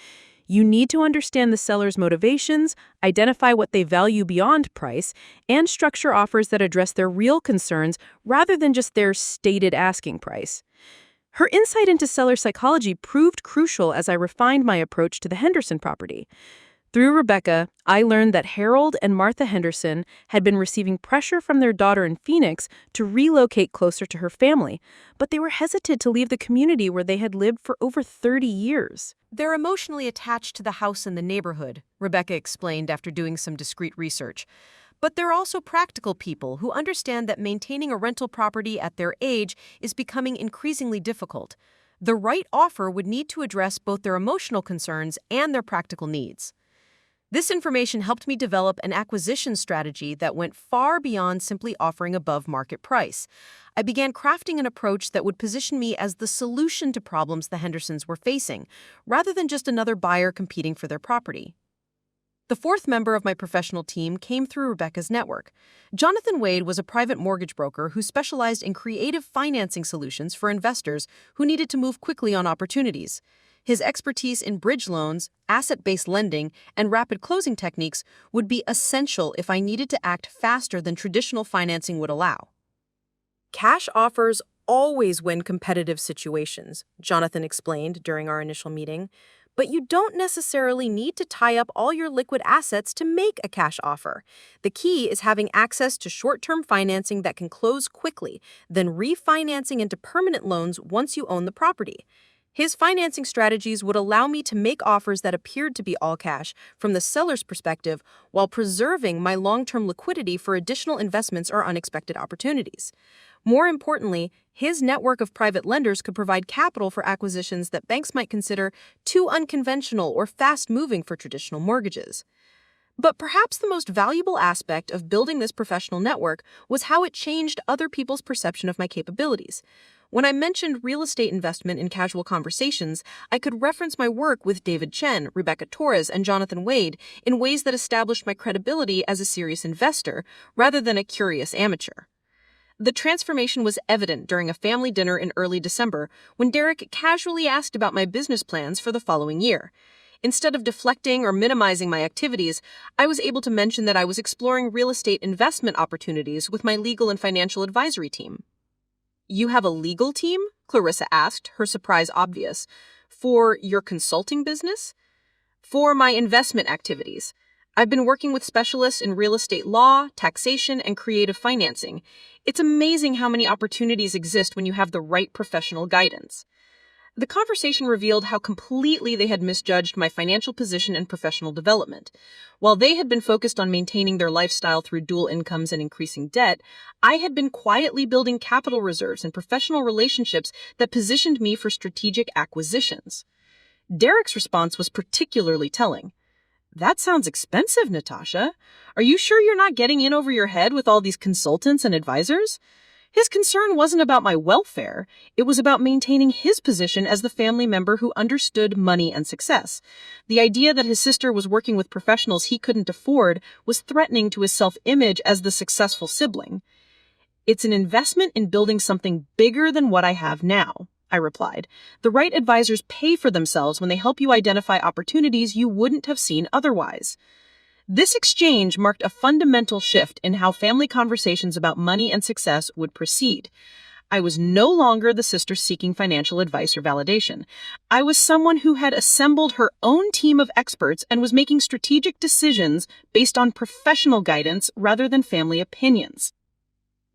You need to understand the seller's motivations, identify what they value beyond price, and structure offers that address their real concerns rather than just their stated asking price. Her insight into seller psychology proved crucial as I refined my approach to the Henderson property. Through Rebecca, I learned that Harold and Martha Henderson had been receiving pressure from their daughter in Phoenix to relocate closer to her family, but they were hesitant to leave the community where they had lived for over 30 years. They're emotionally attached to the house and the neighborhood, Rebecca explained after doing some discreet research. But they're also practical people who understand that maintaining a rental property at their age is becoming increasingly difficult. The right offer would need to address both their emotional concerns and their practical needs. This information helped me develop an acquisition strategy that went far beyond simply offering above market price. I began crafting an approach that would position me as the solution to problems the Hendersons were facing, rather than just another buyer competing for their property. The fourth member of my professional team came through Rebecca's network. Jonathan Wade was a private mortgage broker who specialized in creative financing solutions for investors who needed to move quickly on opportunities. His expertise in bridge loans, asset-based lending, and rapid closing techniques would be essential if I needed to act faster than traditional financing would allow. Cash offers always win competitive situations, Jonathan explained during our initial meeting. But you don't necessarily need to tie up all your liquid assets to make a cash offer. The key is having access to short-term financing that can close quickly, then refinancing into permanent loans once you own the property. His financing strategies would allow me to make offers that appeared to be all cash from the seller's perspective while preserving my long-term liquidity for additional investments or unexpected opportunities. More importantly, his network of private lenders could provide capital for acquisitions that banks might consider too unconventional or fast-moving for traditional mortgages. But perhaps the most valuable aspect of building this professional network was how it changed other people's perception of my capabilities. When I mentioned real estate investment in casual conversations, I could reference my work with David Chen, Rebecca Torres, and Jonathan Wade in ways that established my credibility as a serious investor rather than a curious amateur. The transformation was evident during a family dinner in early December when Derek casually asked about my business plans for the following year. Instead of deflecting or minimizing my activities, I was able to mention that I was exploring real estate investment opportunities with my legal and financial advisory team. "You have a legal team?" Clarissa asked, her surprise obvious. "For your consulting business?" "For my investment activities. I've been working with specialists in real estate law, taxation, and creative financing. It's amazing how many opportunities exist when you have the right professional guidance." The conversation revealed how completely they had misjudged my financial position and professional development. While they had been focused on maintaining their lifestyle through dual incomes and increasing debt, I had been quietly building capital reserves and professional relationships that positioned me for strategic acquisitions. Derek's response was particularly telling. "That sounds expensive, Natasha. Are you sure you're not getting in over your head with all these consultants and advisors?" His concern wasn't about my welfare. It was about maintaining his position as the family member who understood money and success. The idea that his sister was working with professionals he couldn't afford was threatening to his self-image as the successful sibling. It's an investment in building something bigger than what I have now, I replied. The right advisors pay for themselves when they help you identify opportunities you wouldn't have seen otherwise. This exchange marked a fundamental shift in how family conversations about money and success would proceed. I was no longer the sister seeking financial advice or validation. I was someone who had assembled her own team of experts and was making strategic decisions based on professional guidance rather than family opinions.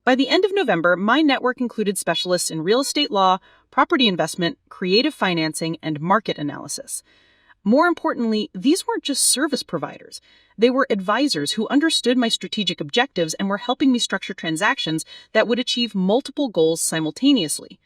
By the end of November, my network included specialists in real estate law, property investment, creative financing, and market analysis. More importantly, these weren't just service providers. They were advisors who understood my strategic objectives and were helping me structure transactions that would achieve multiple goals simultaneously.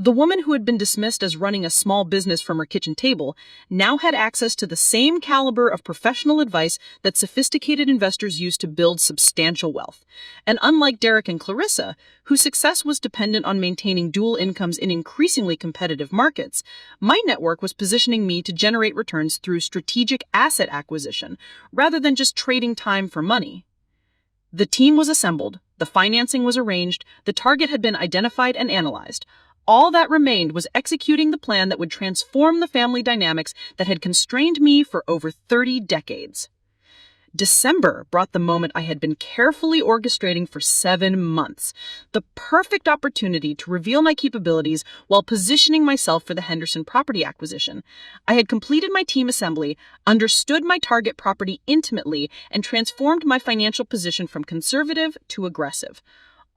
The woman who had been dismissed as running a small business from her kitchen table now had access to the same caliber of professional advice that sophisticated investors use to build substantial wealth. And unlike Derek and Clarissa, whose success was dependent on maintaining dual incomes in increasingly competitive markets, my network was positioning me to generate returns through strategic asset acquisition, rather than just trading time for money. The team was assembled, the financing was arranged, the target had been identified and analyzed. All that remained was executing the plan that would transform the family dynamics that had constrained me for over 30 decades. December brought the moment I had been carefully orchestrating for 7 months, the perfect opportunity to reveal my capabilities while positioning myself for the Henderson property acquisition. I had completed my team assembly, understood my target property intimately, and transformed my financial position from conservative to aggressive.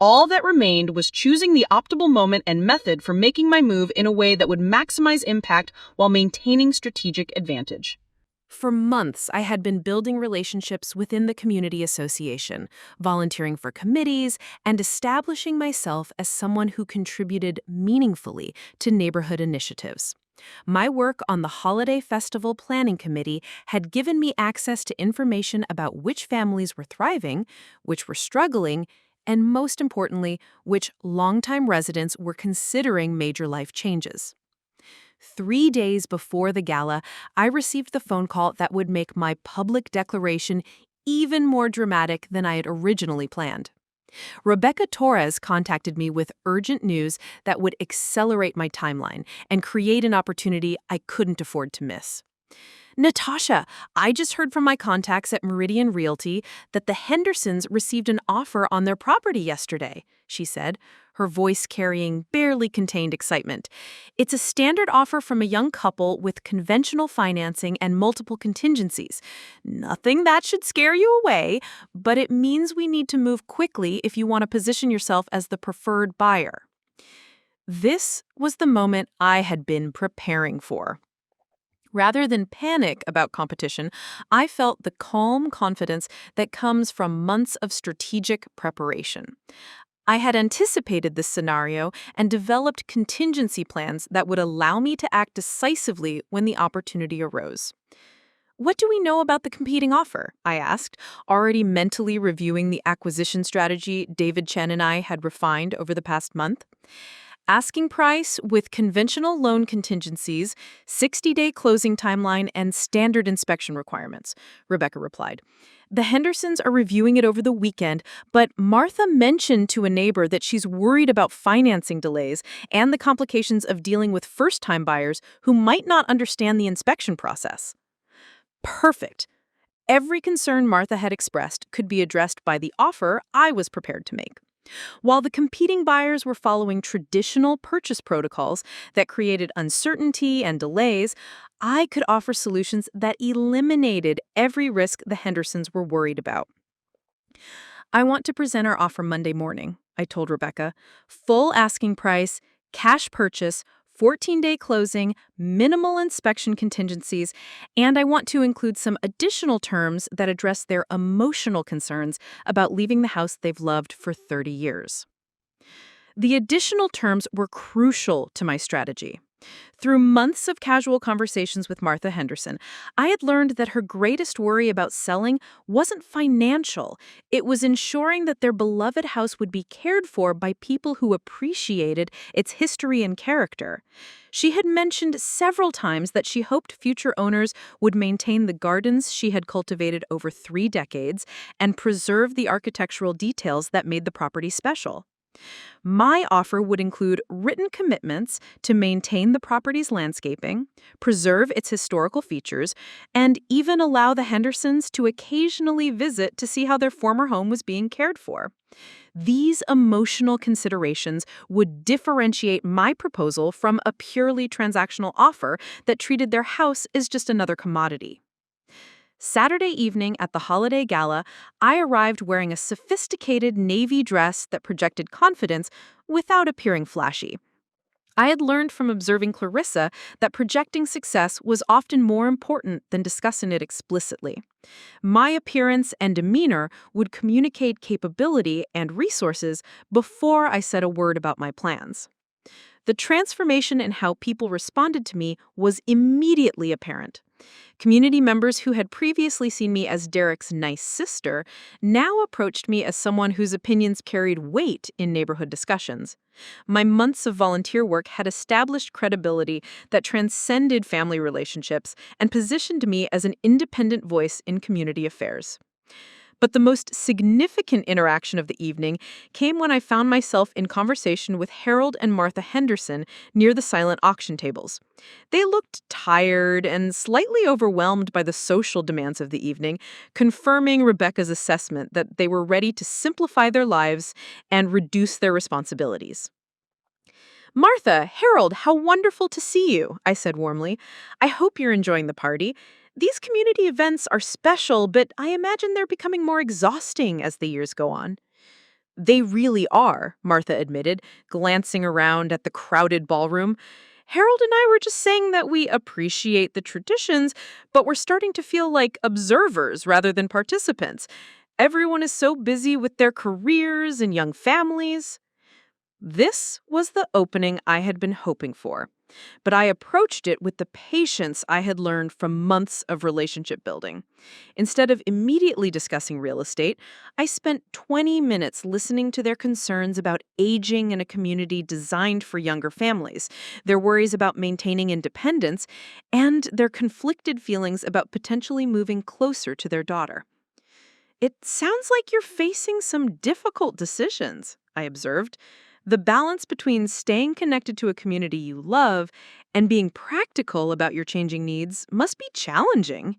All that remained was choosing the optimal moment and method for making my move in a way that would maximize impact while maintaining strategic advantage. For months, I had been building relationships within the community association, volunteering for committees, and establishing myself as someone who contributed meaningfully to neighborhood initiatives. My work on the Holiday Festival Planning Committee had given me access to information about which families were thriving, which were struggling, and most importantly, which longtime residents were considering major life changes. 3 days before the gala, I received the phone call that would make my public declaration even more dramatic than I had originally planned. Rebecca Torres contacted me with urgent news that would accelerate my timeline and create an opportunity I couldn't afford to miss. Natasha, I just heard from my contacts at Meridian Realty that the Hendersons received an offer on their property yesterday, she said, her voice carrying barely contained excitement. It's a standard offer from a young couple with conventional financing and multiple contingencies. Nothing that should scare you away, but it means we need to move quickly if you want to position yourself as the preferred buyer. This was the moment I had been preparing for. Rather than panic about competition, I felt the calm confidence that comes from months of strategic preparation. I had anticipated this scenario and developed contingency plans that would allow me to act decisively when the opportunity arose. What do we know about the competing offer? I asked, already mentally reviewing the acquisition strategy David Chen and I had refined over the past month. Asking price with conventional loan contingencies, 60-day closing timeline, and standard inspection requirements, Rebecca replied. The Hendersons are reviewing it over the weekend, but Martha mentioned to a neighbor that she's worried about financing delays and the complications of dealing with first-time buyers who might not understand the inspection process. Perfect. Every concern Martha had expressed could be addressed by the offer I was prepared to make. While the competing buyers were following traditional purchase protocols that created uncertainty and delays, I could offer solutions that eliminated every risk the Hendersons were worried about. I want to present our offer Monday morning, I told Rebecca. Full asking price, cash purchase, 14-day closing, minimal inspection contingencies, and I want to include some additional terms that address their emotional concerns about leaving the house they've loved for 30 years. The additional terms were crucial to my strategy. Through months of casual conversations with Martha Henderson, I had learned that her greatest worry about selling wasn't financial. It was ensuring that their beloved house would be cared for by people who appreciated its history and character. She had mentioned several times that she hoped future owners would maintain the gardens she had cultivated over 3 decades and preserve the architectural details that made the property special. My offer would include written commitments to maintain the property's landscaping, preserve its historical features, and even allow the Hendersons to occasionally visit to see how their former home was being cared for. These emotional considerations would differentiate my proposal from a purely transactional offer that treated their house as just another commodity. Saturday evening at the holiday gala, I arrived wearing a sophisticated navy dress that projected confidence without appearing flashy. I had learned from observing Clarissa that projecting success was often more important than discussing it explicitly. My appearance and demeanor would communicate capability and resources before I said a word about my plans. The transformation in how people responded to me was immediately apparent. Community members who had previously seen me as Derek's nice sister now approached me as someone whose opinions carried weight in neighborhood discussions. My months of volunteer work had established credibility that transcended family relationships and positioned me as an independent voice in community affairs. But the most significant interaction of the evening came when I found myself in conversation with Harold and Martha Henderson near the silent auction tables. They looked tired and slightly overwhelmed by the social demands of the evening, confirming Rebecca's assessment that they were ready to simplify their lives and reduce their responsibilities. "Martha, Harold, how wonderful to see you," I said warmly. "I hope you're enjoying the party. These community events are special, but I imagine they're becoming more exhausting as the years go on." "They really are," Martha admitted, glancing around at the crowded ballroom. "Harold and I were just saying that we appreciate the traditions, but we're starting to feel like observers rather than participants. Everyone is so busy with their careers and young families." This was the opening I had been hoping for, but I approached it with the patience I had learned from months of relationship building. Instead of immediately discussing real estate, I spent 20 minutes listening to their concerns about aging in a community designed for younger families, their worries about maintaining independence, and their conflicted feelings about potentially moving closer to their daughter. "It sounds like you're facing some difficult decisions," I observed. "The balance between staying connected to a community you love and being practical about your changing needs must be challenging."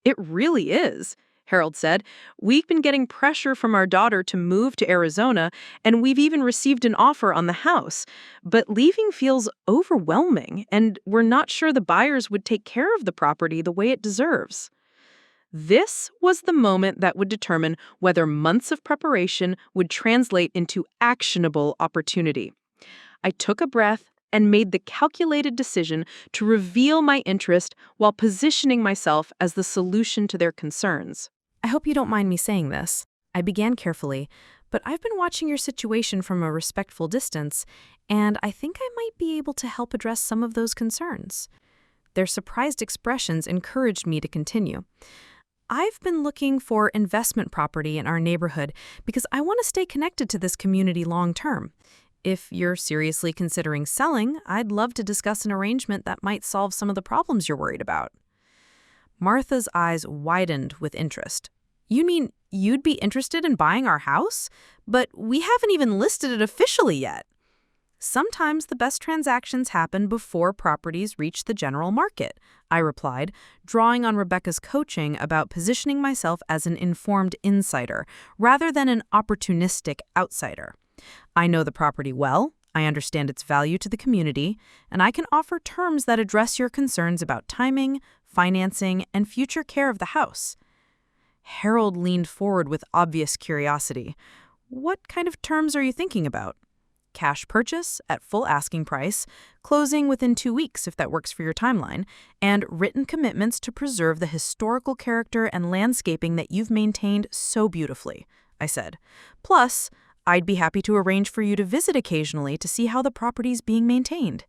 "It really is," Harold said. "We've been getting pressure from our daughter to move to Arizona, and we've even received an offer on the house. But leaving feels overwhelming, and we're not sure the buyers would take care of the property the way it deserves." This was the moment that would determine whether months of preparation would translate into actionable opportunity. I took a breath and made the calculated decision to reveal my interest while positioning myself as the solution to their concerns. I hope you don't mind me saying this. I began carefully, but I've been watching your situation from a respectful distance, and I think I might be able to help address some of those concerns. Their surprised expressions encouraged me to continue. "I've been looking for investment property in our neighborhood because I want to stay connected to this community long term. If you're seriously considering selling, I'd love to discuss an arrangement that might solve some of the problems you're worried about." Martha's eyes widened with interest. "You mean you'd be interested in buying our house? But we haven't even listed it officially yet." "Sometimes the best transactions happen before properties reach the general market," I replied, drawing on Rebecca's coaching about positioning myself as an informed insider rather than an opportunistic outsider. "I know the property well, I understand its value to the community, and I can offer terms that address your concerns about timing, financing, and future care of the house." Harold leaned forward with obvious curiosity. "What kind of terms are you thinking about?" "Cash purchase at full asking price, closing within 2 weeks if that works for your timeline, and written commitments to preserve the historical character and landscaping that you've maintained so beautifully," I said. "Plus, I'd be happy to arrange for you to visit occasionally to see how the property's being maintained."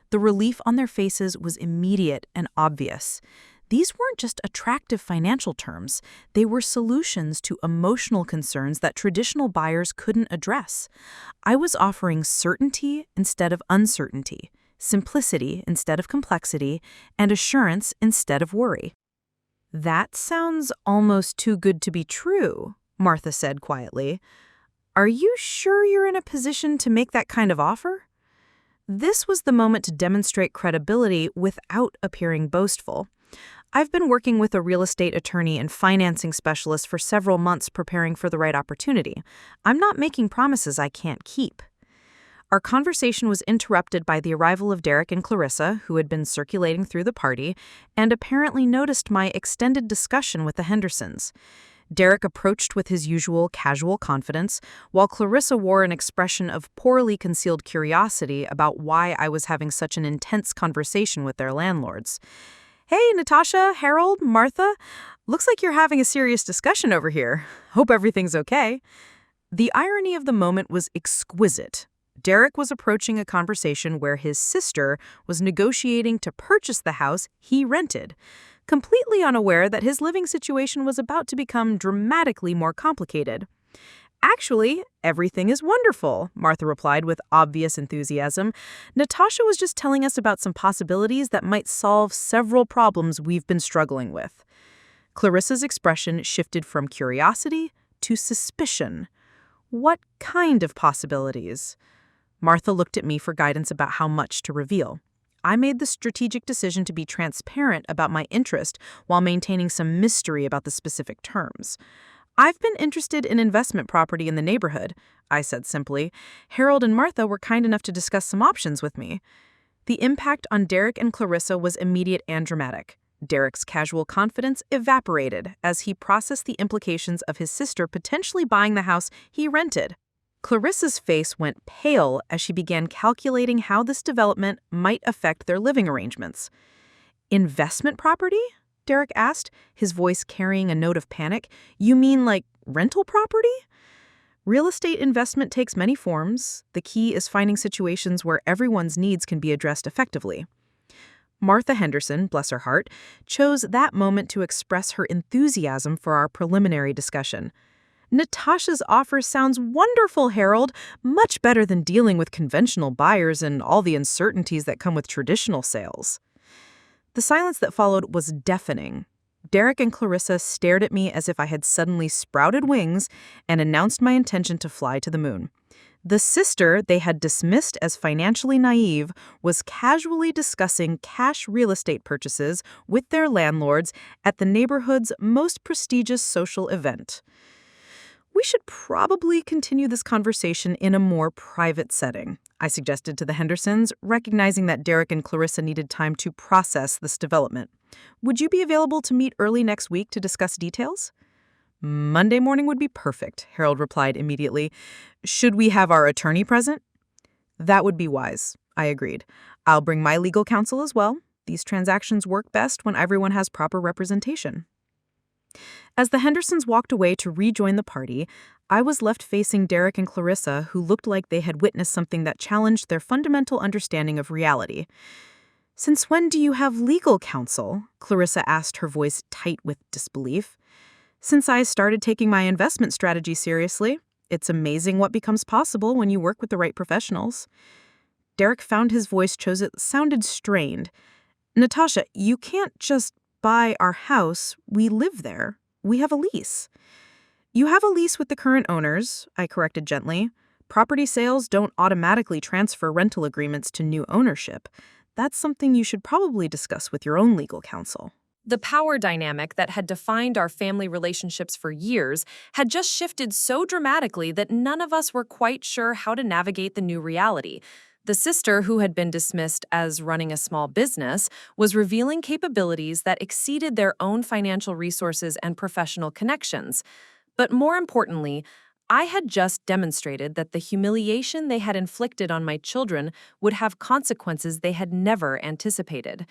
The relief on their faces was immediate and obvious. These weren't just attractive financial terms, they were solutions to emotional concerns that traditional buyers couldn't address. I was offering certainty instead of uncertainty, simplicity instead of complexity, and assurance instead of worry. "That sounds almost too good to be true," Martha said quietly. Are you sure you're in a position to make that kind of offer? This was the moment to demonstrate credibility without appearing boastful. I've been working with a real estate attorney and financing specialist for several months preparing for the right opportunity. I'm not making promises I can't keep. Our conversation was interrupted by the arrival of Derek and Clarissa, who had been circulating through the party, and apparently noticed my extended discussion with the Hendersons. Derek approached with his usual casual confidence, while Clarissa wore an expression of poorly concealed curiosity about why I was having such an intense conversation with their landlords. "Hey, Natasha, Harold, Martha. Looks like you're having a serious discussion over here. Hope everything's okay." The irony of the moment was exquisite. Derek was approaching a conversation where his sister was negotiating to purchase the house he rented, completely unaware that his living situation was about to become dramatically more complicated. "Actually, everything is wonderful," Martha replied with obvious enthusiasm. "Natasha was just telling us about some possibilities that might solve several problems we've been struggling with." Clarissa's expression shifted from curiosity to suspicion. What kind of possibilities? Martha looked at me for guidance about how much to reveal. I made the strategic decision to be transparent about my interest while maintaining some mystery about the specific terms. "I've been interested in investment property in the neighborhood," I said simply. "Harold and Martha were kind enough to discuss some options with me." The impact on Derek and Clarissa was immediate and dramatic. Derek's casual confidence evaporated as he processed the implications of his sister potentially buying the house he rented. Clarissa's face went pale as she began calculating how this development might affect their living arrangements. "Investment property?" Derek asked, his voice carrying a note of panic. "You mean like rental property?" "Real estate investment takes many forms. The key is finding situations where everyone's needs can be addressed effectively." Martha Henderson, bless her heart, chose that moment to express her enthusiasm for our preliminary discussion. "Natasha's offer sounds wonderful, Harold. Much better than dealing with conventional buyers and all the uncertainties that come with traditional sales." The silence that followed was deafening. Derek and Clarissa stared at me as if I had suddenly sprouted wings and announced my intention to fly to the moon. The sister they had dismissed as financially naive was casually discussing cash real estate purchases with their landlords at the neighborhood's most prestigious social event. "We should probably continue this conversation in a more private setting," I suggested to the Hendersons, recognizing that Derek and Clarissa needed time to process this development. "Would you be available to meet early next week to discuss details?" "Monday morning would be perfect," Harold replied immediately. "Should we have our attorney present?" "That would be wise," I agreed. "I'll bring my legal counsel as well. These transactions work best when everyone has proper representation." As the Hendersons walked away to rejoin the party, I was left facing Derek and Clarissa, who looked like they had witnessed something that challenged their fundamental understanding of reality. "Since when do you have legal counsel?" Clarissa asked, her voice tight with disbelief. "Since I started taking my investment strategy seriously. It's amazing what becomes possible when you work with the right professionals." Derek found his voice sounded strained. "Natasha, you can't just buy our house. We live there. We have a lease." "You have a lease with the current owners," I corrected gently. "Property sales don't automatically transfer rental agreements to new ownership. That's something you should probably discuss with your own legal counsel." The power dynamic that had defined our family relationships for years had just shifted so dramatically that none of us were quite sure how to navigate the new reality. The sister, who had been dismissed as running a small business, was revealing capabilities that exceeded their own financial resources and professional connections. But more importantly, I had just demonstrated that the humiliation they had inflicted on my children would have consequences they had never anticipated.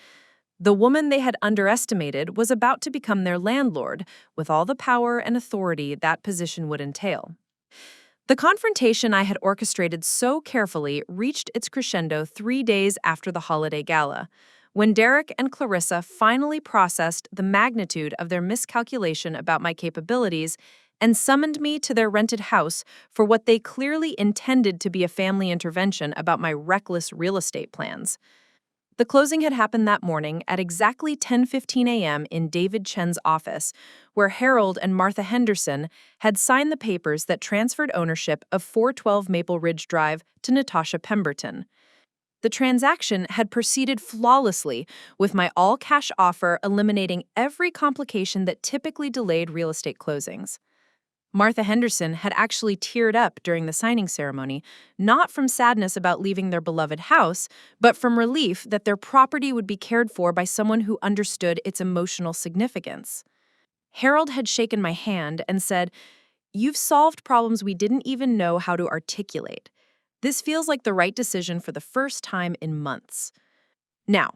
The woman they had underestimated was about to become their landlord, with all the power and authority that position would entail. The confrontation I had orchestrated so carefully reached its crescendo 3 days after the holiday gala, when Derek and Clarissa finally processed the magnitude of their miscalculation about my capabilities and summoned me to their rented house for what they clearly intended to be a family intervention about my reckless real estate plans. The closing had happened that morning at exactly 10:15 a.m. in David Chen's office, where Harold and Martha Henderson had signed the papers that transferred ownership of 412 Maple Ridge Drive to Natasha Pemberton. The transaction had proceeded flawlessly, with my all-cash offer eliminating every complication that typically delayed real estate closings. Martha Henderson had actually teared up during the signing ceremony, not from sadness about leaving their beloved house, but from relief that their property would be cared for by someone who understood its emotional significance. Harold had shaken my hand and said, "You've solved problems we didn't even know how to articulate. This feels like the right decision for the first time in months." Now,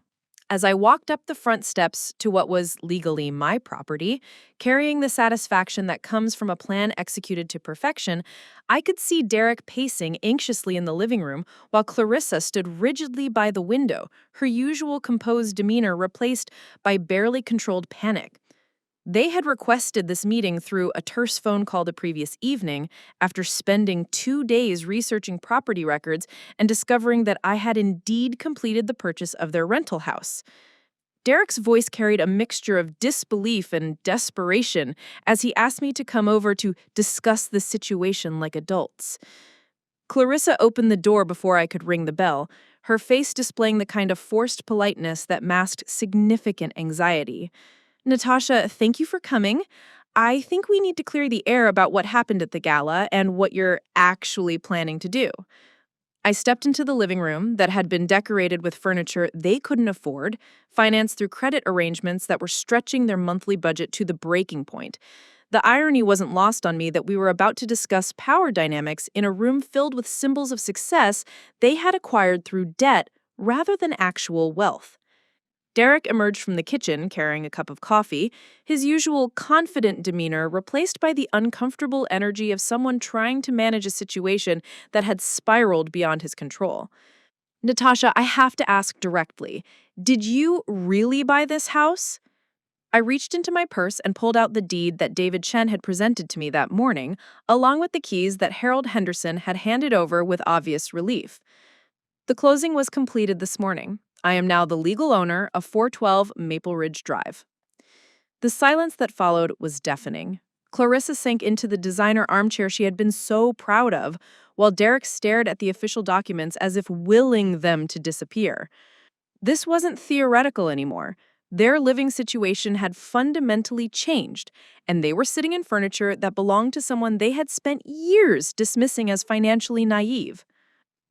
as I walked up the front steps to what was legally my property, carrying the satisfaction that comes from a plan executed to perfection, I could see Derek pacing anxiously in the living room while Clarissa stood rigidly by the window, her usual composed demeanor replaced by barely controlled panic. They had requested this meeting through a terse phone call the previous evening after spending 2 days researching property records and discovering that I had indeed completed the purchase of their rental house. Derek's voice carried a mixture of disbelief and desperation as he asked me to come over to discuss the situation like adults. Clarissa opened the door before I could ring the bell, her face displaying the kind of forced politeness that masked significant anxiety. "Natasha, thank you for coming. I think we need to clear the air about what happened at the gala and what you're actually planning to do." I stepped into the living room that had been decorated with furniture they couldn't afford, financed through credit arrangements that were stretching their monthly budget to the breaking point. The irony wasn't lost on me that we were about to discuss power dynamics in a room filled with symbols of success they had acquired through debt rather than actual wealth. Derek emerged from the kitchen carrying a cup of coffee, his usual confident demeanor replaced by the uncomfortable energy of someone trying to manage a situation that had spiraled beyond his control. "Natasha, I have to ask directly, did you really buy this house?" I reached into my purse and pulled out the deed that David Chen had presented to me that morning, along with the keys that Harold Henderson had handed over with obvious relief. "The closing was completed this morning. I am now the legal owner of 412 Maple Ridge Drive." The silence that followed was deafening. Clarissa sank into the designer armchair she had been so proud of, while Derek stared at the official documents as if willing them to disappear. This wasn't theoretical anymore. Their living situation had fundamentally changed, and they were sitting in furniture that belonged to someone they had spent years dismissing as financially naive.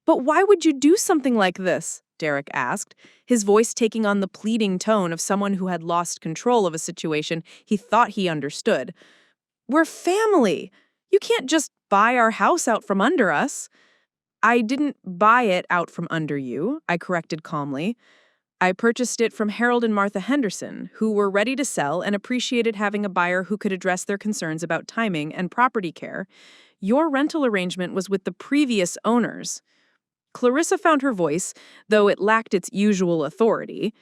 "But why would you do something like this?" Derek asked, his voice taking on the pleading tone of someone who had lost control of a situation he thought he understood. "We're family. You can't just buy our house out from under us." "I didn't buy it out from under you," I corrected calmly. "I purchased it from Harold and Martha Henderson, who were ready to sell and appreciated having a buyer who could address their concerns about timing and property care. Your rental arrangement was with the previous owners." Clarissa found her voice, though it lacked its usual authority.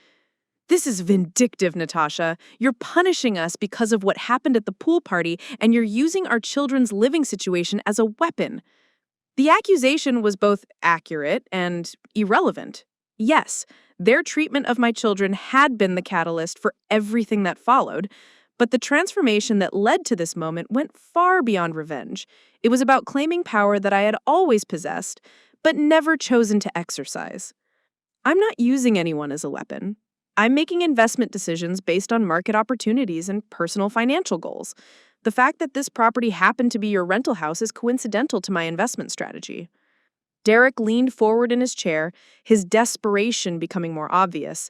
"This is vindictive, Natasha. You're punishing us because of what happened at the pool party, and you're using our children's living situation as a weapon." The accusation was both accurate and irrelevant. Yes, their treatment of my children had been the catalyst for everything that followed, but the transformation that led to this moment went far beyond revenge. It was about claiming power that I had always possessed, but never chosen to exercise. I'm not using anyone as a weapon. I'm making investment decisions based on market opportunities and personal financial goals. The fact that this property happened to be your rental house is coincidental to my investment strategy." Derek leaned forward in his chair, his desperation becoming more obvious.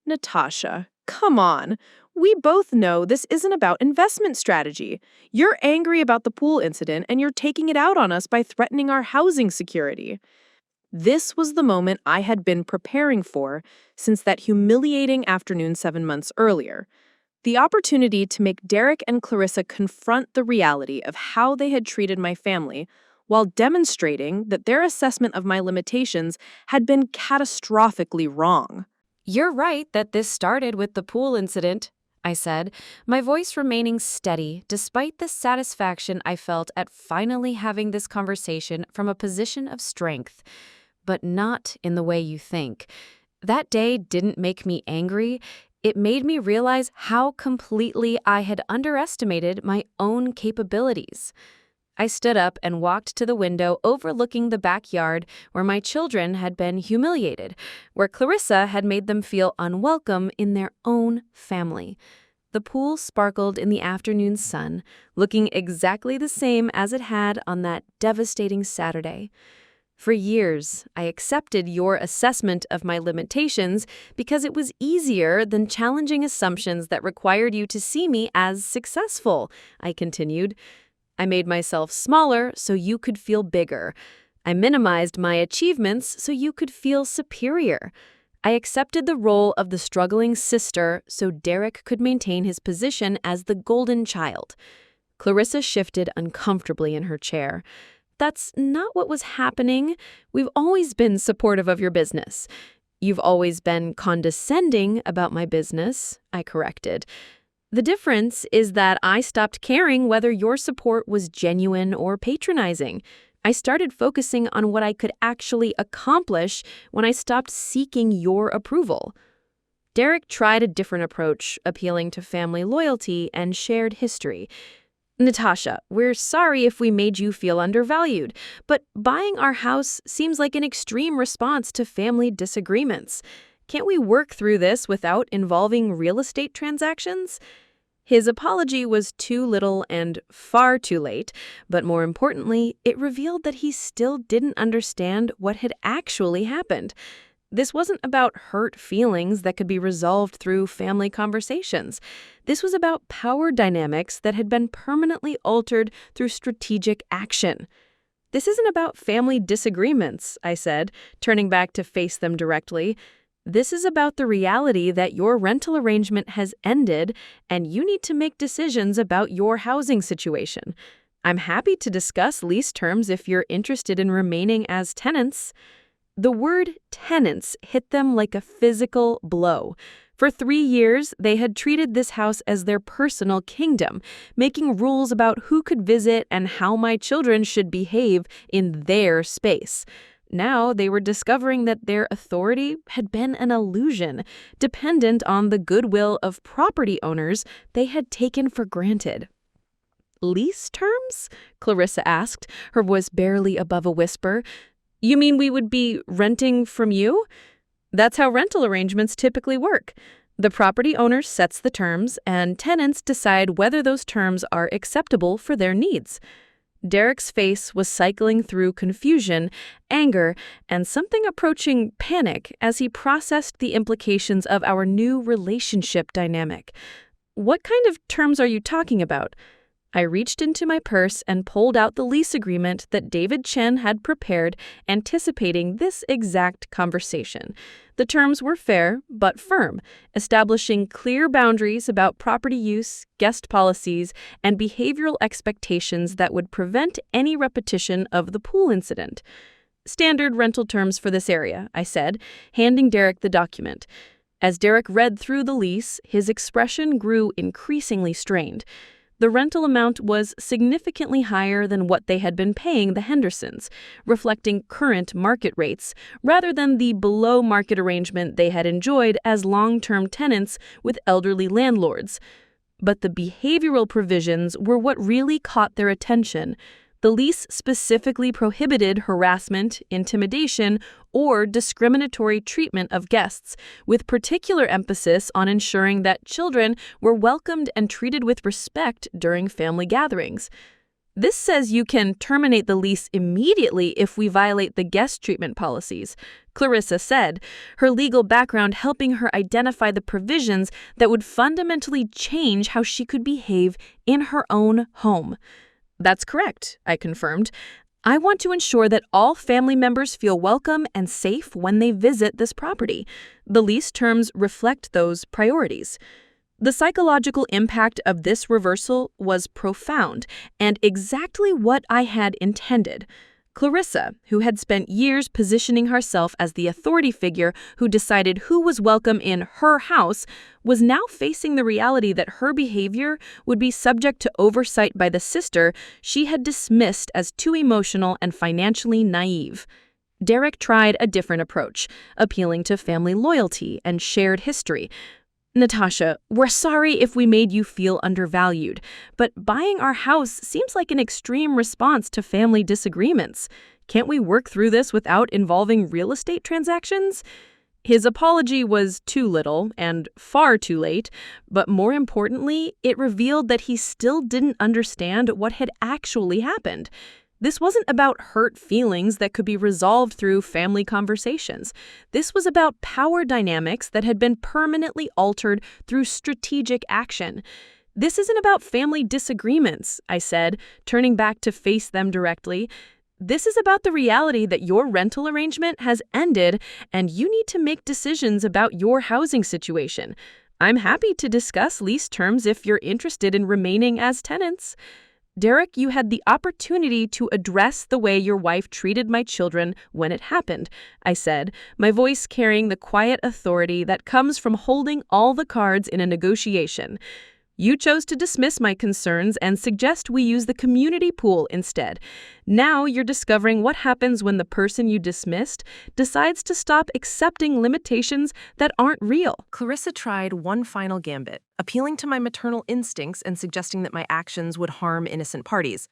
"Natasha, come on. We both know this isn't about investment strategy. You're angry about the pool incident, and you're taking it out on us by threatening our housing security." This was the moment I had been preparing for since that humiliating afternoon 7 months earlier. The opportunity to make Derek and Clarissa confront the reality of how they had treated my family while demonstrating that their assessment of my limitations had been catastrophically wrong. "You're right that this started with the pool incident," I said, my voice remaining steady despite the satisfaction I felt at finally having this conversation from a position of strength. "But not in the way you think. That day didn't make me angry. It made me realize how completely I had underestimated my own capabilities. I stood up and walked to the window overlooking the backyard where my children had been humiliated, where Clarissa had made them feel unwelcome in their own family. The pool sparkled in the afternoon sun, looking exactly the same as it had on that devastating Saturday. For years, I accepted your assessment of my limitations because it was easier than challenging assumptions that required you to see me as successful, I continued. I made myself smaller so you could feel bigger. I minimized my achievements so you could feel superior. I accepted the role of the struggling sister so Derek could maintain his position as the golden child. Clarissa shifted uncomfortably in her chair. That's not what was happening. We've always been supportive of your business. You've always been condescending about my business, I corrected. The difference is that I stopped caring whether your support was genuine or patronizing. I started focusing on what I could actually accomplish when I stopped seeking your approval. Derek tried a different approach, appealing to family loyalty and shared history. Natasha, we're sorry if we made you feel undervalued, but buying our house seems like an extreme response to family disagreements. Can't we work through this without involving real estate transactions? His apology was too little and far too late, but more importantly, it revealed that he still didn't understand what had actually happened. This wasn't about hurt feelings that could be resolved through family conversations. This was about power dynamics that had been permanently altered through strategic action. This isn't about family disagreements, I said, turning back to face them directly. This is about the reality that your rental arrangement has ended and you need to make decisions about your housing situation. I'm happy to discuss lease terms if you're interested in remaining as tenants. The word tenants hit them like a physical blow. For 3 years, they had treated this house as their personal kingdom, making rules about who could visit and how my children should behave in their space. Now they were discovering that their authority had been an illusion, dependent on the goodwill of property owners they had taken for granted. Lease terms? Clarissa asked, her voice barely above a whisper. You mean we would be renting from you? That's how rental arrangements typically work. The property owner sets the terms, and tenants decide whether those terms are acceptable for their needs. Derek's face was cycling through confusion, anger, and something approaching panic as he processed the implications of our new relationship dynamic. What kind of terms are you talking about? I reached into my purse and pulled out the lease agreement that David Chen had prepared, anticipating this exact conversation. The terms were fair but firm, establishing clear boundaries about property use, guest policies, and behavioral expectations that would prevent any repetition of the pool incident. Standard rental terms for this area, I said, handing Derek the document. As Derek read through the lease, his expression grew increasingly strained. The rental amount was significantly higher than what they had been paying the Hendersons, reflecting current market rates, rather than the below-market arrangement they had enjoyed as long-term tenants with elderly landlords. But the behavioral provisions were what really caught their attention. The lease specifically prohibited harassment, intimidation, or discriminatory treatment of guests, with particular emphasis on ensuring that children were welcomed and treated with respect during family gatherings. This says you can terminate the lease immediately if we violate the guest treatment policies, Clarissa said, her legal background helping her identify the provisions that would fundamentally change how she could behave in her own home. That's correct, I confirmed. I want to ensure that all family members feel welcome and safe when they visit this property. The lease terms reflect those priorities. The psychological impact of this reversal was profound and exactly what I had intended. Clarissa, who had spent years positioning herself as the authority figure who decided who was welcome in her house, was now facing the reality that her behavior would be subject to oversight by the sister she had dismissed as too emotional and financially naive. Derek tried a different approach, appealing to family loyalty and shared history. Natasha, we're sorry if we made you feel undervalued, but buying our house seems like an extreme response to family disagreements. Can't we work through this without involving real estate transactions? His apology was too little and far too late, but more importantly, it revealed that he still didn't understand what had actually happened. This wasn't about hurt feelings that could be resolved through family conversations. This was about power dynamics that had been permanently altered through strategic action. This isn't about family disagreements, I said, turning back to face them directly. This is about the reality that your rental arrangement has ended and you need to make decisions about your housing situation. I'm happy to discuss lease terms if you're interested in remaining as tenants. Derek, you had the opportunity to address the way your wife treated my children when it happened, I said, my voice carrying the quiet authority that comes from holding all the cards in a negotiation. You chose to dismiss my concerns and suggest we use the community pool instead. Now you're discovering what happens when the person you dismissed decides to stop accepting limitations that aren't real. Clarissa tried one final gambit, appealing to my maternal instincts and suggesting that my actions would harm innocent parties.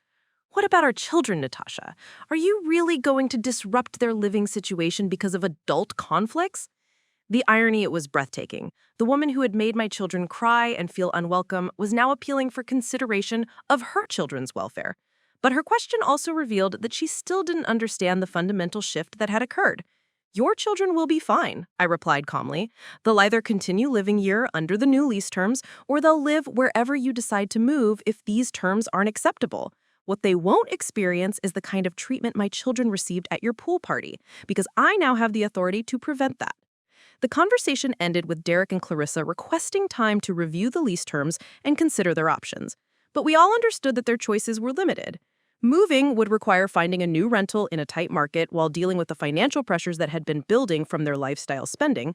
What about our children, Natasha? Are you really going to disrupt their living situation because of adult conflicts? The irony, it was breathtaking. The woman who had made my children cry and feel unwelcome was now appealing for consideration of her children's welfare. But her question also revealed that she still didn't understand the fundamental shift that had occurred. Your children will be fine, I replied calmly. They'll either continue living here under the new lease terms, or they'll live wherever you decide to move if these terms aren't acceptable. What they won't experience is the kind of treatment my children received at your pool party, because I now have the authority to prevent that. The conversation ended with Derek and Clarissa requesting time to review the lease terms and consider their options. But we all understood that their choices were limited. Moving would require finding a new rental in a tight market while dealing with the financial pressures that had been building from their lifestyle spending.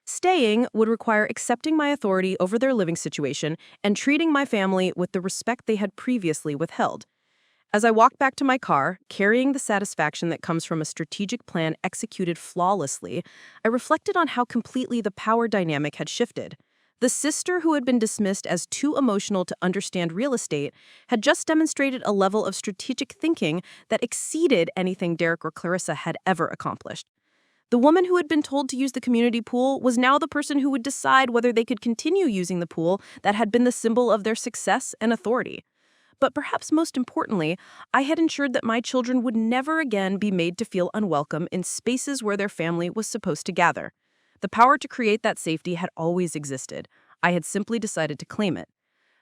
Staying would require accepting my authority over their living situation and treating my family with the respect they had previously withheld. As I walked back to my car, carrying the satisfaction that comes from a strategic plan executed flawlessly, I reflected on how completely the power dynamic had shifted. The sister who had been dismissed as too emotional to understand real estate had just demonstrated a level of strategic thinking that exceeded anything Derek or Clarissa had ever accomplished. The woman who had been told to use the community pool was now the person who would decide whether they could continue using the pool that had been the symbol of their success and authority. But perhaps most importantly, I had ensured that my children would never again be made to feel unwelcome in spaces where their family was supposed to gather. The power to create that safety had always existed. I had simply decided to claim it.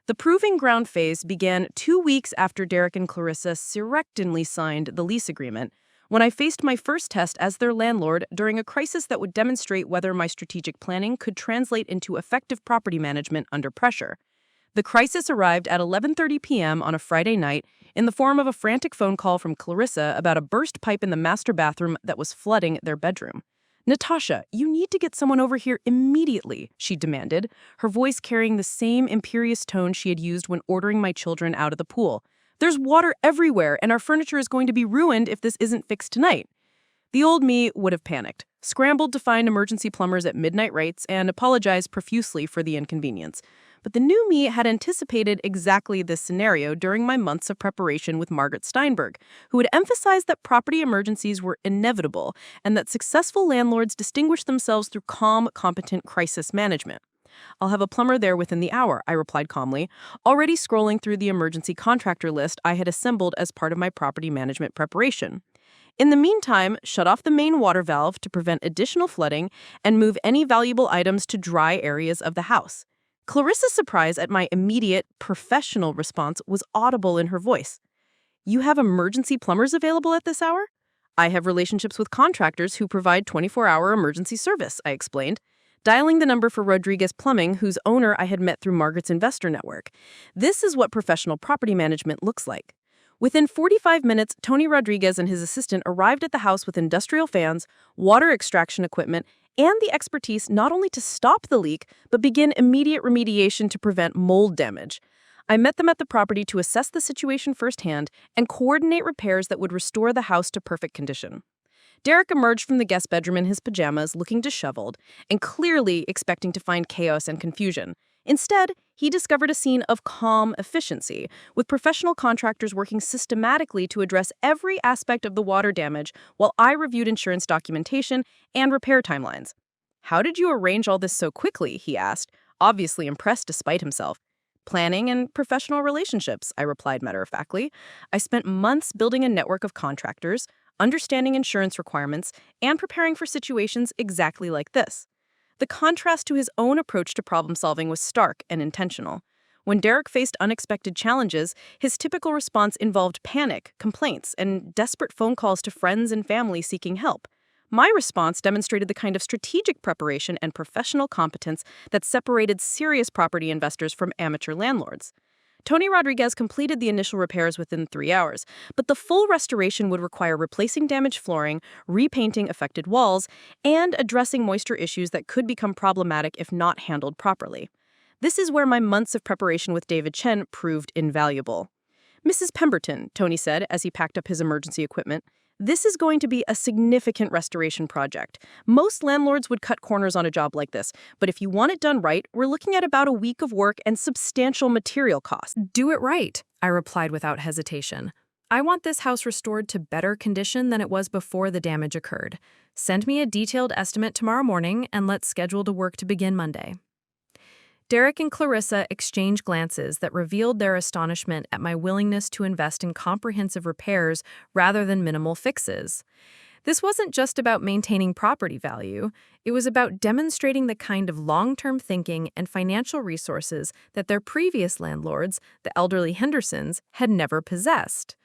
The proving ground phase began 2 weeks after Derek and Clarissa surreptitiously signed the lease agreement, when I faced my first test as their landlord during a crisis that would demonstrate whether my strategic planning could translate into effective property management under pressure. The crisis arrived at 11:30 p.m. on a Friday night in the form of a frantic phone call from Clarissa about a burst pipe in the master bathroom that was flooding their bedroom. "Natasha, you need to get someone over here immediately," she demanded, her voice carrying the same imperious tone she had used when ordering my children out of the pool. "There's water everywhere, and our furniture is going to be ruined if this isn't fixed tonight." The old me would have panicked, scrambled to find emergency plumbers at midnight rates, and apologized profusely for the inconvenience. But the new me had anticipated exactly this scenario during my months of preparation with Margaret Steinberg, who had emphasized that property emergencies were inevitable and that successful landlords distinguished themselves through calm, competent crisis management. "I'll have a plumber there within the hour," I replied calmly, already scrolling through the emergency contractor list I had assembled as part of my property management preparation. In the meantime, shut off the main water valve to prevent additional flooding and move any valuable items to dry areas of the house. Clarissa's surprise at my immediate, professional response was audible in her voice. "You have emergency plumbers available at this hour?" "I have relationships with contractors who provide 24-hour emergency service," I explained, dialing the number for Rodriguez Plumbing, whose owner I had met through Margaret's investor network. This is what professional property management looks like. Within 45 minutes, Tony Rodriguez and his assistant arrived at the house with industrial fans, water extraction equipment, and the expertise not only to stop the leak, but begin immediate remediation to prevent mold damage. I met them at the property to assess the situation firsthand and coordinate repairs that would restore the house to perfect condition. Derek emerged from the guest bedroom in his pajamas, looking disheveled, and clearly expecting to find chaos and confusion. Instead, he discovered a scene of calm efficiency, with professional contractors working systematically to address every aspect of the water damage while I reviewed insurance documentation and repair timelines. "How did you arrange all this so quickly?" he asked, obviously impressed despite himself. "Planning and professional relationships," I replied matter-of-factly. "I spent months building a network of contractors, understanding insurance requirements, and preparing for situations exactly like this." The contrast to his own approach to problem-solving was stark and intentional. When Derek faced unexpected challenges, his typical response involved panic, complaints, and desperate phone calls to friends and family seeking help. My response demonstrated the kind of strategic preparation and professional competence that separated serious property investors from amateur landlords. Tony Rodriguez completed the initial repairs within 3 hours, but the full restoration would require replacing damaged flooring, repainting affected walls, and addressing moisture issues that could become problematic if not handled properly. This is where my months of preparation with David Chen proved invaluable. "Mrs. Pemberton," Tony said as he packed up his emergency equipment, "this is going to be a significant restoration project. Most landlords would cut corners on a job like this, but if you want it done right, we're looking at about a week of work and substantial material costs." Do it right, I replied without hesitation. I want this house restored to better condition than it was before the damage occurred. Send me a detailed estimate tomorrow morning, and let's schedule the work to begin Monday. Derek and Clarissa exchanged glances that revealed their astonishment at my willingness to invest in comprehensive repairs rather than minimal fixes. This wasn't just about maintaining property value. It was about demonstrating the kind of long-term thinking and financial resources that their previous landlords, the elderly Hendersons, had never possessed.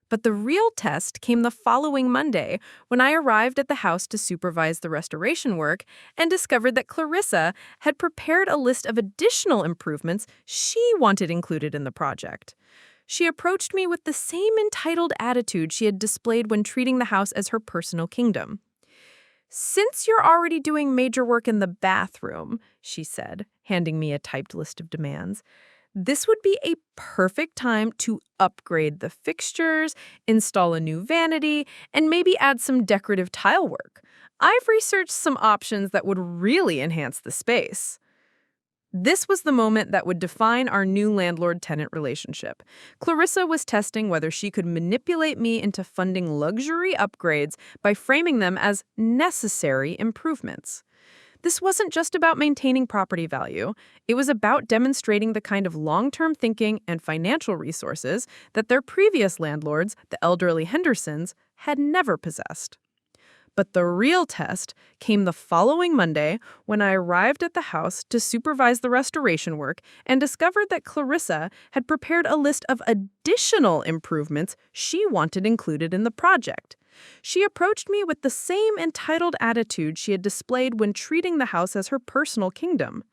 But the real test came the following Monday when I arrived at the house to supervise the restoration work and discovered that Clarissa had prepared a list of additional improvements she wanted included in the project. She approached me with the same entitled attitude she had displayed when treating the house as her personal kingdom. "Since you're already doing major work in the bathroom," she said, handing me a typed list of demands, "this would be a perfect time to upgrade the fixtures, install a new vanity, and maybe add some decorative tile work. I've researched some options that would really enhance the space." This was the moment that would define our new landlord-tenant relationship. Clarissa was testing whether she could manipulate me into funding luxury upgrades by framing them as necessary improvements. This wasn't just about maintaining property value. It was about demonstrating the kind of long-term thinking and financial resources that their previous landlords, the elderly Hendersons, had never possessed. But the real test came the following Monday when I arrived at the house to supervise the restoration work and discovered that Clarissa had prepared a list of additional improvements she wanted included in the project. She approached me with the same entitled attitude she had displayed when treating the house as her personal kingdom.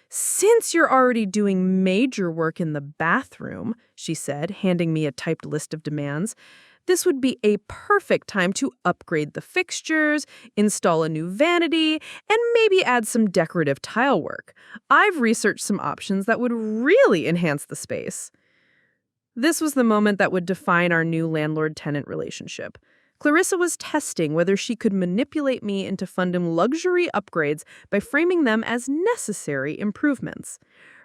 "Since you're already doing major work in the bathroom," she said, handing me a typed list of demands, "this would be a perfect time to upgrade the fixtures, install a new vanity, and maybe add some decorative tile work. I've researched some options that would really enhance the space." This was the moment that would define our new landlord-tenant relationship. Clarissa was testing whether she could manipulate me into funding luxury upgrades by framing them as necessary improvements.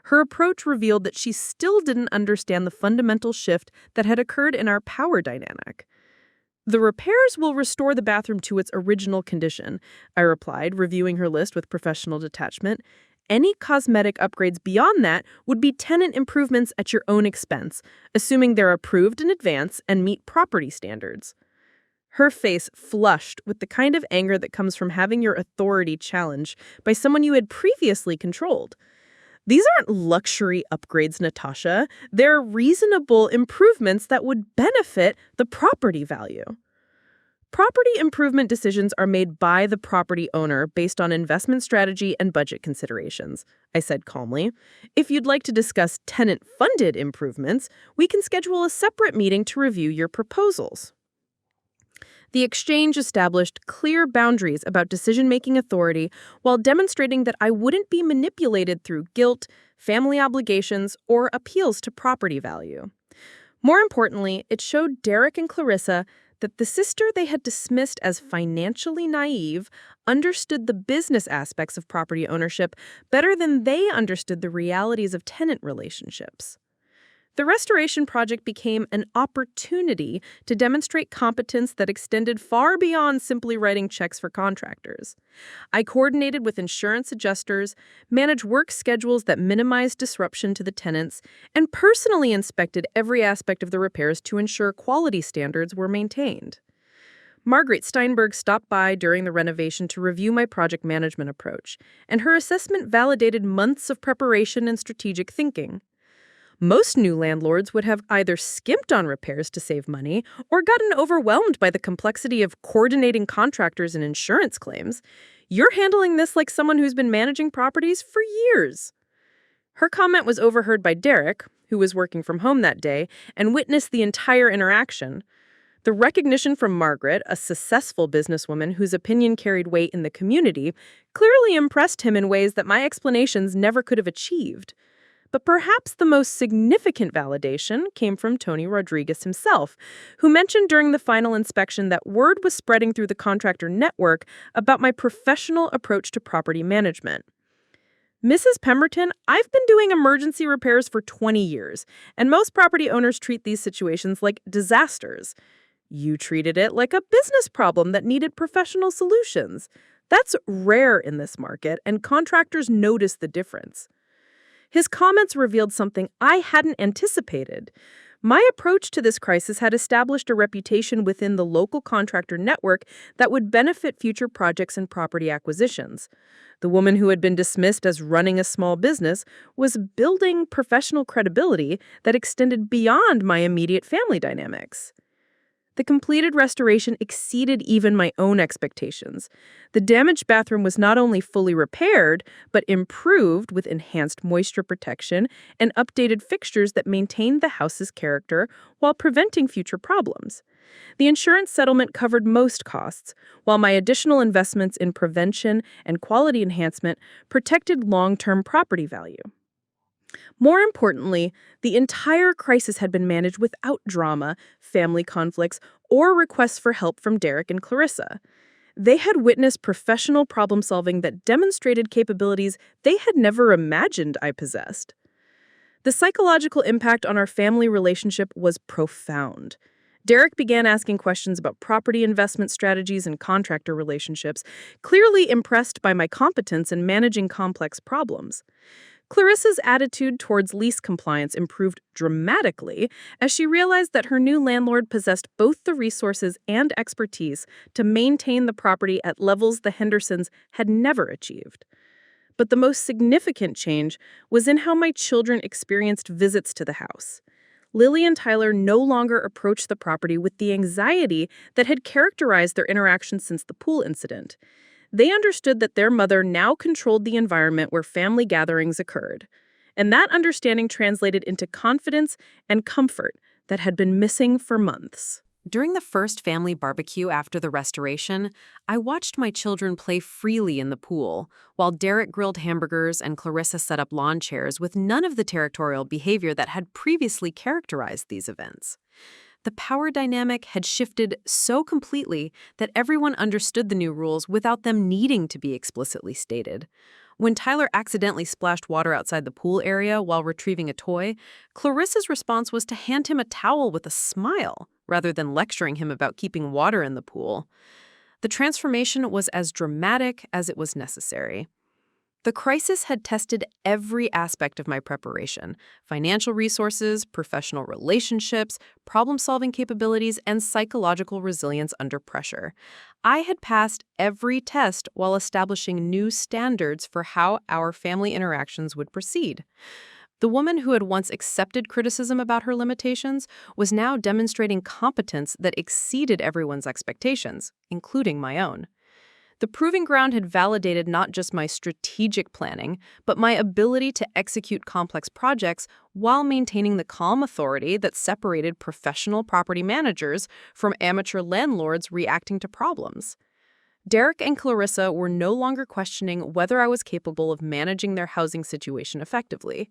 Her approach revealed that she still didn't understand the fundamental shift that had occurred in our power dynamic. "The repairs will restore the bathroom to its original condition," I replied, reviewing her list with professional detachment. "Any cosmetic upgrades beyond that would be tenant improvements at your own expense, assuming they're approved in advance and meet property standards." Her face flushed with the kind of anger that comes from having your authority challenged by someone you had previously controlled. "These aren't luxury upgrades, Natasha. They're reasonable improvements that would benefit the property value." Property improvement decisions are made by the property owner based on investment strategy and budget considerations, I said calmly. "If you'd like to discuss tenant-funded improvements, we can schedule a separate meeting to review your proposals." The exchange established clear boundaries about decision-making authority while demonstrating that I wouldn't be manipulated through guilt, family obligations, or appeals to property value. More importantly, it showed Derek and Clarissa that the sister they had dismissed as financially naive understood the business aspects of property ownership better than they understood the realities of tenant relationships. The restoration project became an opportunity to demonstrate competence that extended far beyond simply writing checks for contractors. I coordinated with insurance adjusters, managed work schedules that minimized disruption to the tenants, and personally inspected every aspect of the repairs to ensure quality standards were maintained. Margaret Steinberg stopped by during the renovation to review my project management approach, and her assessment validated months of preparation and strategic thinking. Most new landlords would have either skimped on repairs to save money or gotten overwhelmed by the complexity of coordinating contractors and insurance claims. You're handling this like someone who's been managing properties for years. Her comment was overheard by Derek, who was working from home that day, and witnessed the entire interaction. The recognition from Margaret, a successful businesswoman whose opinion carried weight in the community, clearly impressed him in ways that my explanations never could have achieved. But perhaps the most significant validation came from Tony Rodriguez himself, who mentioned during the final inspection that word was spreading through the contractor network about my professional approach to property management. Mrs. Pemberton, I've been doing emergency repairs for 20 years, and most property owners treat these situations like disasters. You treated it like a business problem that needed professional solutions. That's rare in this market, and contractors notice the difference. His comments revealed something I hadn't anticipated. My approach to this crisis had established a reputation within the local contractor network that would benefit future projects and property acquisitions. The woman who had been dismissed as running a small business was building professional credibility that extended beyond my immediate family dynamics. The completed restoration exceeded even my own expectations. The damaged bathroom was not only fully repaired, but improved with enhanced moisture protection and updated fixtures that maintained the house's character while preventing future problems. The insurance settlement covered most costs, while my additional investments in prevention and quality enhancement protected long-term property value. More importantly, the entire crisis had been managed without drama, family conflicts, or requests for help from Derek and Clarissa. They had witnessed professional problem-solving that demonstrated capabilities they had never imagined I possessed. The psychological impact on our family relationship was profound. Derek began asking questions about property investment strategies and contractor relationships, clearly impressed by my competence in managing complex problems. Clarissa's attitude towards lease compliance improved dramatically as she realized that her new landlord possessed both the resources and expertise to maintain the property at levels the Hendersons had never achieved. But the most significant change was in how my children experienced visits to the house. Lily and Tyler no longer approached the property with the anxiety that had characterized their interactions since the pool incident. They understood that their mother now controlled the environment where family gatherings occurred, and that understanding translated into confidence and comfort that had been missing for months. During the first family barbecue after the restoration, I watched my children play freely in the pool, while Derek grilled hamburgers and Clarissa set up lawn chairs with none of the territorial behavior that had previously characterized these events. The power dynamic had shifted so completely that everyone understood the new rules without them needing to be explicitly stated. When Tyler accidentally splashed water outside the pool area while retrieving a toy, Clarissa's response was to hand him a towel with a smile, rather than lecturing him about keeping water in the pool. The transformation was as dramatic as it was necessary. The crisis had tested every aspect of my preparation: financial resources, professional relationships, problem-solving capabilities, and psychological resilience under pressure. I had passed every test while establishing new standards for how our family interactions would proceed. The woman who had once accepted criticism about her limitations was now demonstrating competence that exceeded everyone's expectations, including my own. The proving ground had validated not just my strategic planning, but my ability to execute complex projects while maintaining the calm authority that separated professional property managers from amateur landlords reacting to problems. Derek and Clarissa were no longer questioning whether I was capable of managing their housing situation effectively.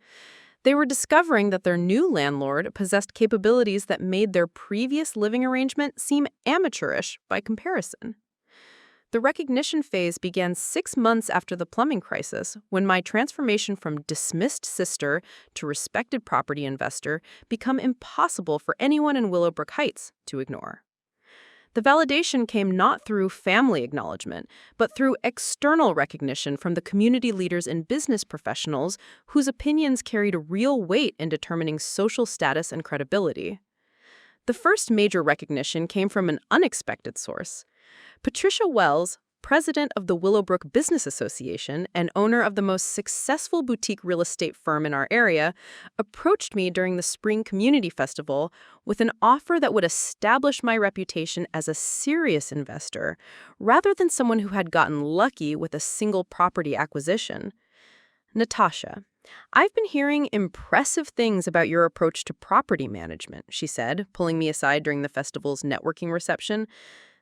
They were discovering that their new landlord possessed capabilities that made their previous living arrangement seem amateurish by comparison. The recognition phase began 6 months after the plumbing crisis, when my transformation from dismissed sister to respected property investor became impossible for anyone in Willowbrook Heights to ignore. The validation came not through family acknowledgement, but through external recognition from the community leaders and business professionals whose opinions carried real weight in determining social status and credibility. The first major recognition came from an unexpected source. Patricia Wells, president of the Willowbrook Business Association and owner of the most successful boutique real estate firm in our area, approached me during the Spring Community Festival with an offer that would establish my reputation as a serious investor, rather than someone who had gotten lucky with a single property acquisition. Natasha, I've been hearing impressive things about your approach to property management, she said, pulling me aside during the festival's networking reception.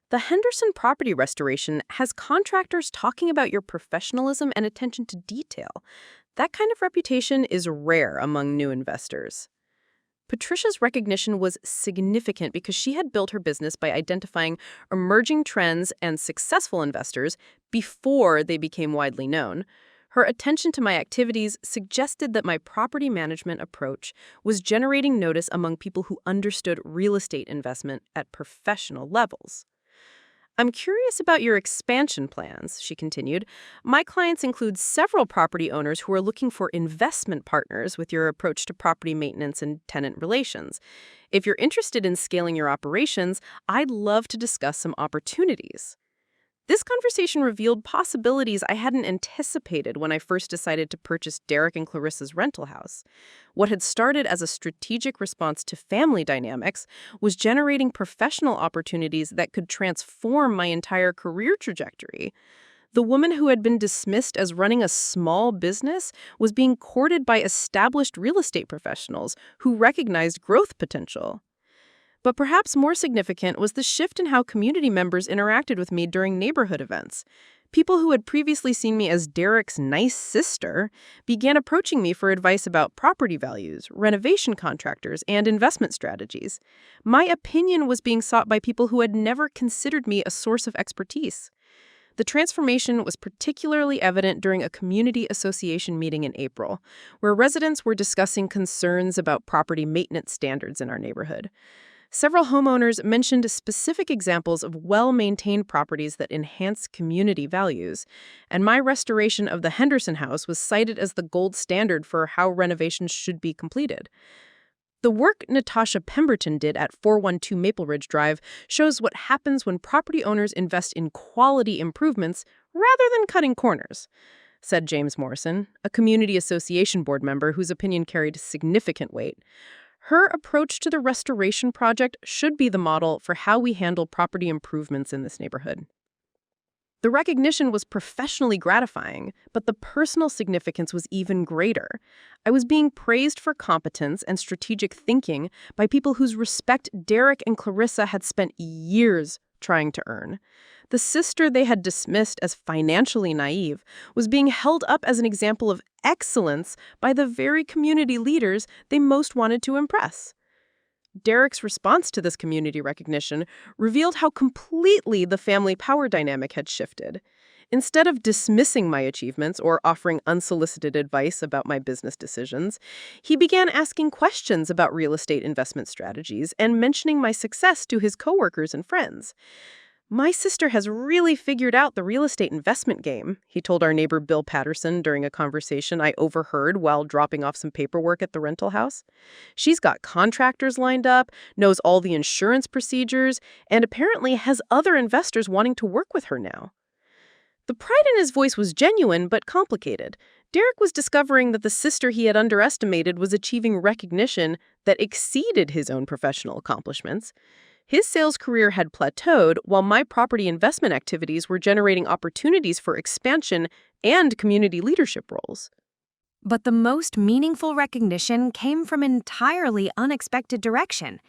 The Henderson property restoration has contractors talking about your professionalism and attention to detail. That kind of reputation is rare among new investors. Patricia's recognition was significant because she had built her business by identifying emerging trends and successful investors before they became widely known. Her attention to my activities suggested that my property management approach was generating notice among people who understood real estate investment at professional levels. I'm curious about your expansion plans, she continued. My clients include several property owners who are looking for investment partners with your approach to property maintenance and tenant relations. If you're interested in scaling your operations, I'd love to discuss some opportunities. This conversation revealed possibilities I hadn't anticipated when I first decided to purchase Derek and Clarissa's rental house. What had started as a strategic response to family dynamics was generating professional opportunities that could transform my entire career trajectory. The woman who had been dismissed as running a small business was being courted by established real estate professionals who recognized growth potential. But perhaps more significant was the shift in how community members interacted with me during neighborhood events. People who had previously seen me as Derek's nice sister began approaching me for advice about property values, renovation contractors, and investment strategies. My opinion was being sought by people who had never considered me a source of expertise. The transformation was particularly evident during a community association meeting in April, where residents were discussing concerns about property maintenance standards in our neighborhood. Several homeowners mentioned specific examples of well-maintained properties that enhance community values, and my restoration of the Henderson house was cited as the gold standard for how renovations should be completed. The work Natasha Pemberton did at 412 Maple Ridge Drive shows what happens when property owners invest in quality improvements rather than cutting corners, said James Morrison, a community association board member whose opinion carried significant weight. Her approach to the restoration project should be the model for how we handle property improvements in this neighborhood. The recognition was professionally gratifying, but the personal significance was even greater. I was being praised for competence and strategic thinking by people whose respect Derek and Clarissa had spent years trying to earn. The sister they had dismissed as financially naive was being held up as an example of excellence by the very community leaders they most wanted to impress. Derek's response to this community recognition revealed how completely the family power dynamic had shifted. Instead of dismissing my achievements or offering unsolicited advice about my business decisions, he began asking questions about real estate investment strategies and mentioning my success to his coworkers and friends. My sister has really figured out the real estate investment game, he told our neighbor Bill Patterson during a conversation I overheard while dropping off some paperwork at the rental house. She's got contractors lined up, knows all the insurance procedures, and apparently has other investors wanting to work with her now. The pride in his voice was genuine but complicated. Derek was discovering that the sister he had underestimated was achieving recognition that exceeded his own professional accomplishments. His sales career had plateaued while my property investment activities were generating opportunities for expansion and community leadership roles. But the most meaningful recognition came from an entirely unexpected direction.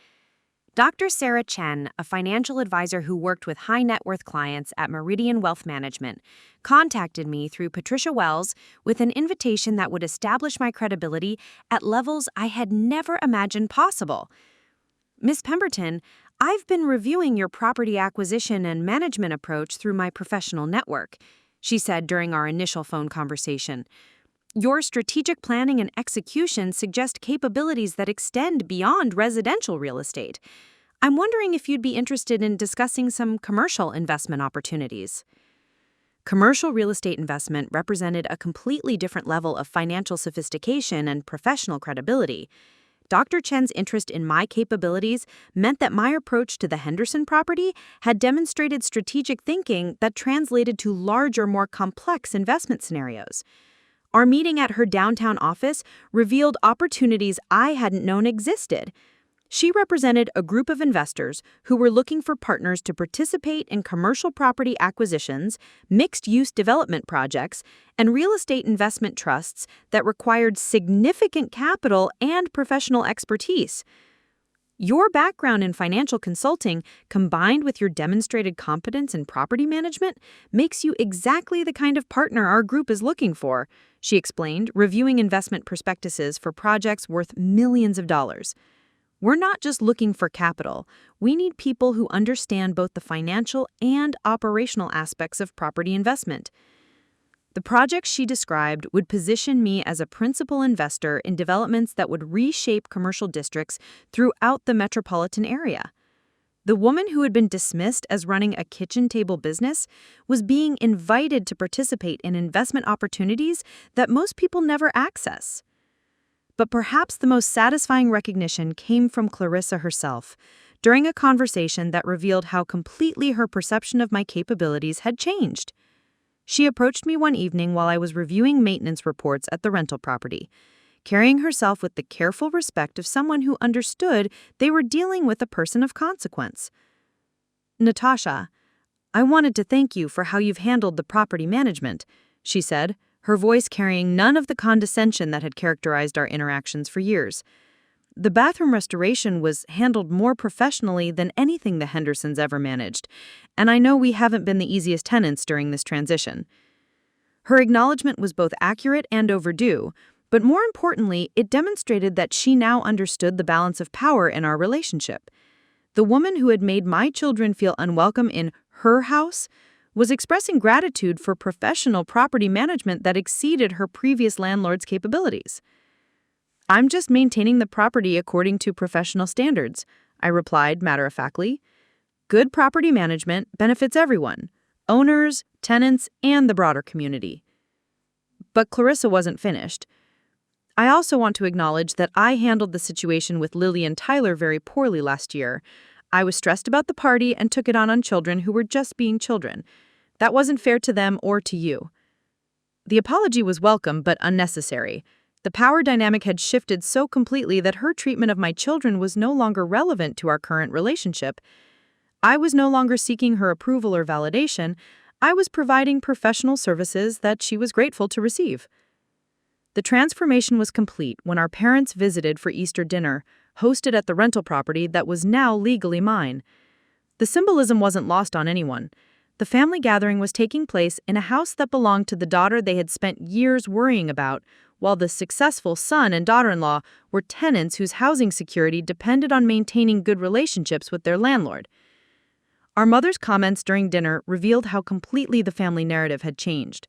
Dr. Sarah Chen, a financial advisor who worked with high net worth clients at Meridian Wealth Management, contacted me through Patricia Wells with an invitation that would establish my credibility at levels I had never imagined possible. Ms. Pemberton, I've been reviewing your property acquisition and management approach through my professional network, she said during our initial phone conversation. Your strategic planning and execution suggest capabilities that extend beyond residential real estate. I'm wondering if you'd be interested in discussing some commercial investment opportunities. Commercial real estate investment represented a completely different level of financial sophistication and professional credibility. Dr. Chen's interest in my capabilities meant that my approach to the Henderson property had demonstrated strategic thinking that translated to larger, more complex investment scenarios. Our meeting at her downtown office revealed opportunities I hadn't known existed. She represented a group of investors who were looking for partners to participate in commercial property acquisitions, mixed-use development projects, and real estate investment trusts that required significant capital and professional expertise. Your background in financial consulting, combined with your demonstrated competence in property management, makes you exactly the kind of partner our group is looking for, she explained, reviewing investment prospectuses for projects worth millions of dollars. We're not just looking for capital. We need people who understand both the financial and operational aspects of property investment. The projects she described would position me as a principal investor in developments that would reshape commercial districts throughout the metropolitan area. The woman who had been dismissed as running a kitchen table business was being invited to participate in investment opportunities that most people never access. But perhaps the most satisfying recognition came from Clarissa herself, during a conversation that revealed how completely her perception of my capabilities had changed. She approached me one evening while I was reviewing maintenance reports at the rental property, carrying herself with the careful respect of someone who understood they were dealing with a person of consequence. "Natasha, I wanted to thank you for how you've handled the property management," she said, her voice carrying none of the condescension that had characterized our interactions for years. "The bathroom restoration was handled more professionally than anything the Hendersons ever managed, and I know we haven't been the easiest tenants during this transition." Her acknowledgement was both accurate and overdue, but more importantly, it demonstrated that she now understood the balance of power in our relationship. The woman who had made my children feel unwelcome in her house was expressing gratitude for professional property management that exceeded her previous landlord's capabilities. "I'm just maintaining the property according to professional standards," I replied matter-of-factly. "Good property management benefits everyone, owners, tenants, and the broader community." But Clarissa wasn't finished. "I also want to acknowledge that I handled the situation with Lily and Tyler very poorly last year. I was stressed about the party and took it on children who were just being children. That wasn't fair to them or to you." The apology was welcome but unnecessary. The power dynamic had shifted so completely that her treatment of my children was no longer relevant to our current relationship. I was no longer seeking her approval or validation. I was providing professional services that she was grateful to receive. The transformation was complete when our parents visited for Easter dinner, hosted at the rental property that was now legally mine. The symbolism wasn't lost on anyone. The family gathering was taking place in a house that belonged to the daughter they had spent years worrying about, while the successful son and daughter-in-law were tenants whose housing security depended on maintaining good relationships with their landlord. Our mother's comments during dinner revealed how completely the family narrative had changed.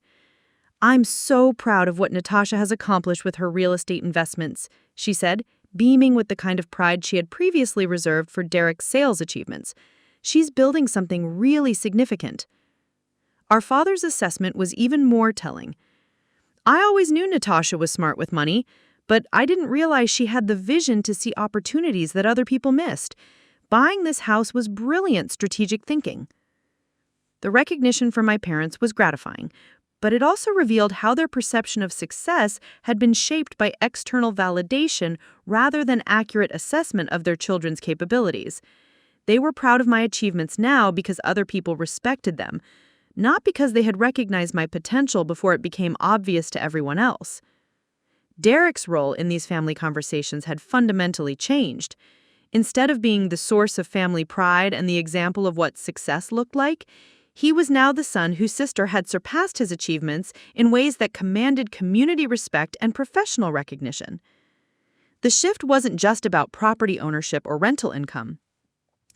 "I'm so proud of what Natasha has accomplished with her real estate investments," she said, beaming with the kind of pride she had previously reserved for Derek's sales achievements. "She's building something really significant." Our father's assessment was even more telling. "I always knew Natasha was smart with money, but I didn't realize she had the vision to see opportunities that other people missed. Buying this house was brilliant strategic thinking." The recognition from my parents was gratifying, but it also revealed how their perception of success had been shaped by external validation rather than accurate assessment of their children's capabilities. They were proud of my achievements now because other people respected them, not because they had recognized my potential before it became obvious to everyone else. Derek's role in these family conversations had fundamentally changed. Instead of being the source of family pride and the example of what success looked like, he was now the son whose sister had surpassed his achievements in ways that commanded community respect and professional recognition. The shift wasn't just about property ownership or rental income.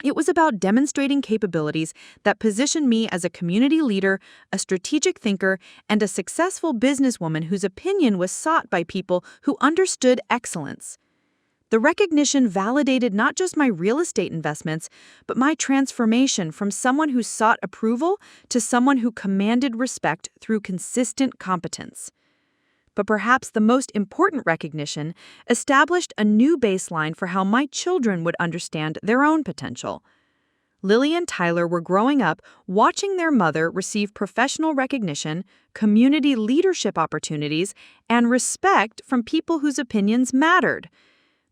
It was about demonstrating capabilities that positioned me as a community leader, a strategic thinker, and a successful businesswoman whose opinion was sought by people who understood excellence. The recognition validated not just my real estate investments, but my transformation from someone who sought approval to someone who commanded respect through consistent competence. But perhaps the most important recognition established a new baseline for how my children would understand their own potential. Lily and Tyler were growing up watching their mother receive professional recognition, community leadership opportunities, and respect from people whose opinions mattered.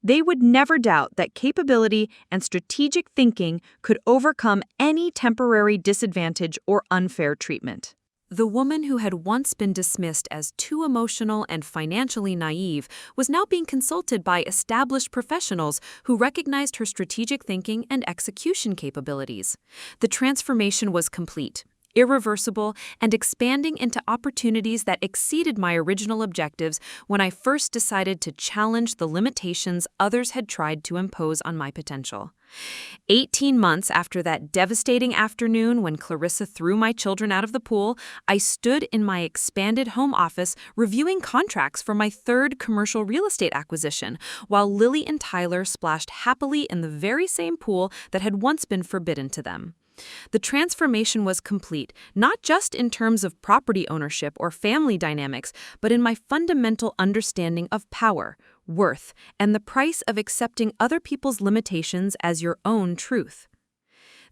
They would never doubt that capability and strategic thinking could overcome any temporary disadvantage or unfair treatment. The woman who had once been dismissed as too emotional and financially naive was now being consulted by established professionals who recognized her strategic thinking and execution capabilities. The transformation was complete, irreversible, and expanding into opportunities that exceeded my original objectives when I first decided to challenge the limitations others had tried to impose on my potential. 18 months after that devastating afternoon when Clarissa threw my children out of the pool, I stood in my expanded home office reviewing contracts for my third commercial real estate acquisition, while Lily and Tyler splashed happily in the very same pool that had once been forbidden to them. The transformation was complete, not just in terms of property ownership or family dynamics, but in my fundamental understanding of power, worth, and the price of accepting other people's limitations as your own truth.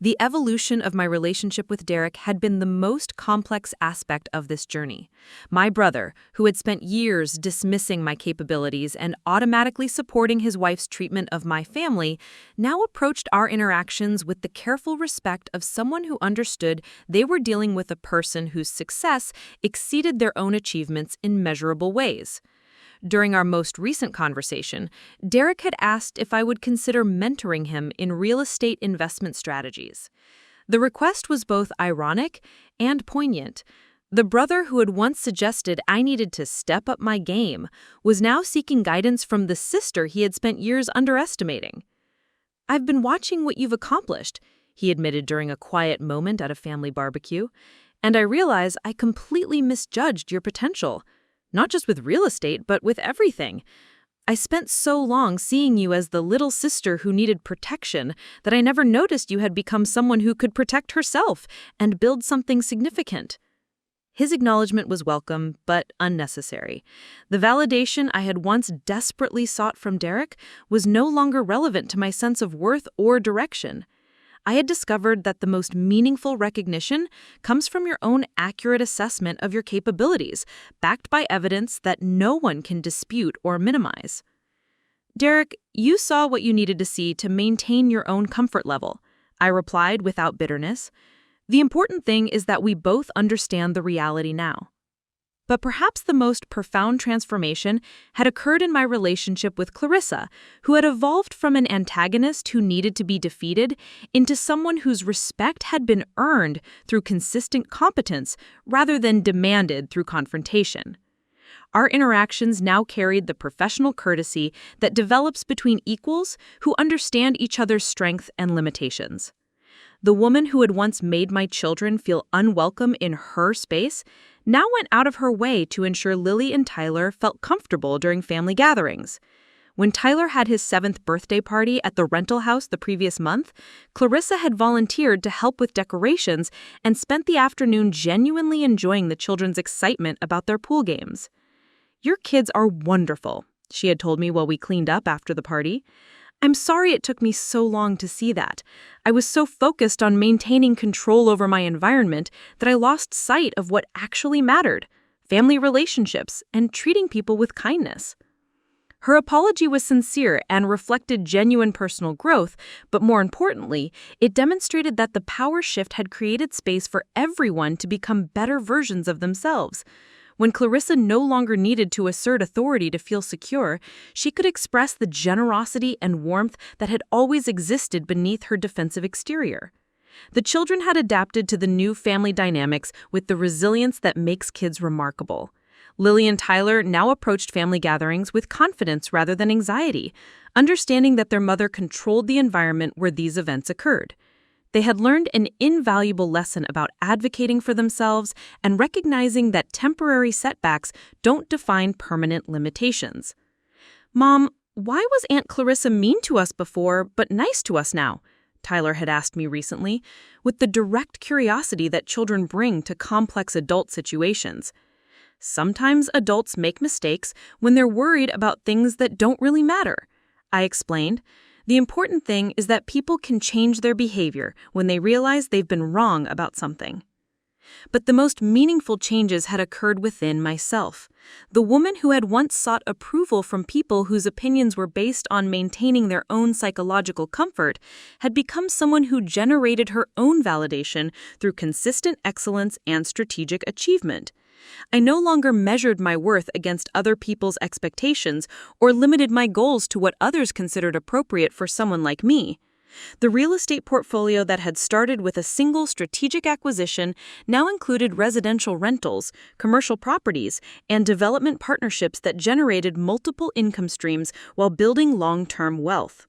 The evolution of my relationship with Derek had been the most complex aspect of this journey. My brother, who had spent years dismissing my capabilities and automatically supporting his wife's treatment of my family, now approached our interactions with the careful respect of someone who understood they were dealing with a person whose success exceeded their own achievements in measurable ways. During our most recent conversation, Derek had asked if I would consider mentoring him in real estate investment strategies. The request was both ironic and poignant. The brother who had once suggested I needed to step up my game was now seeking guidance from the sister he had spent years underestimating. "I've been watching what you've accomplished," he admitted during a quiet moment at a family barbecue, "and I realize I completely misjudged your potential. Not just with real estate, but with everything. I spent so long seeing you as the little sister who needed protection that I never noticed you had become someone who could protect herself and build something significant." His acknowledgement was welcome, but unnecessary. The validation I had once desperately sought from Derek was no longer relevant to my sense of worth or direction. I had discovered that the most meaningful recognition comes from your own accurate assessment of your capabilities, backed by evidence that no one can dispute or minimize. "Derek, you saw what you needed to see to maintain your own comfort level," I replied without bitterness. "The important thing is that we both understand the reality now." But perhaps the most profound transformation had occurred in my relationship with Clarissa, who had evolved from an antagonist who needed to be defeated into someone whose respect had been earned through consistent competence rather than demanded through confrontation. Our interactions now carried the professional courtesy that develops between equals who understand each other's strength and limitations. The woman who had once made my children feel unwelcome in her space now went out of her way to ensure Lily and Tyler felt comfortable during family gatherings. When Tyler had his 7th birthday party at the rental house the previous month, Clarissa had volunteered to help with decorations and spent the afternoon genuinely enjoying the children's excitement about their pool games. "Your kids are wonderful," she had told me while we cleaned up after the party. "I'm sorry it took me so long to see that. I was so focused on maintaining control over my environment that I lost sight of what actually mattered: family relationships and treating people with kindness." Her apology was sincere and reflected genuine personal growth, but more importantly, it demonstrated that the power shift had created space for everyone to become better versions of themselves. When Clarissa no longer needed to assert authority to feel secure, she could express the generosity and warmth that had always existed beneath her defensive exterior. The children had adapted to the new family dynamics with the resilience that makes kids remarkable. Lily and Tyler now approached family gatherings with confidence rather than anxiety, understanding that their mother controlled the environment where these events occurred. They had learned an invaluable lesson about advocating for themselves and recognizing that temporary setbacks don't define permanent limitations. "Mom, why was Aunt Clarissa mean to us before but nice to us now?" Tyler had asked me recently, with the direct curiosity that children bring to complex adult situations. "Sometimes adults make mistakes when they're worried about things that don't really matter," I explained. "The important thing is that people can change their behavior when they realize they've been wrong about something." But the most meaningful changes had occurred within myself. The woman who had once sought approval from people whose opinions were based on maintaining their own psychological comfort had become someone who generated her own validation through consistent excellence and strategic achievement. I no longer measured my worth against other people's expectations or limited my goals to what others considered appropriate for someone like me. The real estate portfolio that had started with a single strategic acquisition now included residential rentals, commercial properties, and development partnerships that generated multiple income streams while building long-term wealth.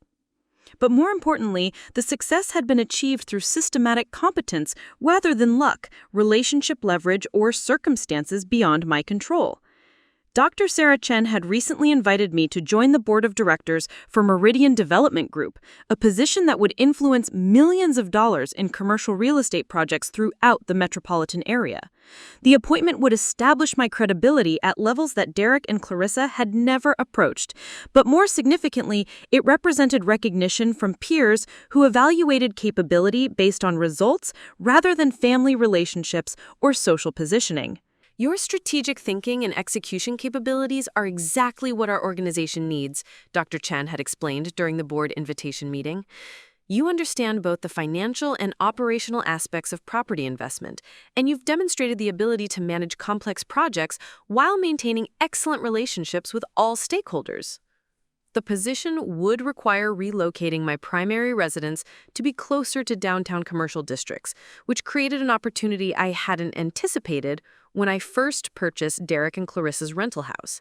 But more importantly, the success had been achieved through systematic competence rather than luck, relationship leverage, or circumstances beyond my control. Dr. Sarah Chen had recently invited me to join the board of directors for Meridian Development Group, a position that would influence millions of dollars in commercial real estate projects throughout the metropolitan area. The appointment would establish my credibility at levels that Derek and Clarissa had never approached, but more significantly, it represented recognition from peers who evaluated capability based on results rather than family relationships or social positioning. Your strategic thinking and execution capabilities are exactly what our organization needs, Dr. Chen had explained during the board invitation meeting. You understand both the financial and operational aspects of property investment, and you've demonstrated the ability to manage complex projects while maintaining excellent relationships with all stakeholders. The position would require relocating my primary residence to be closer to downtown commercial districts, which created an opportunity I hadn't anticipated when I first purchased Derek and Clarissa's rental house.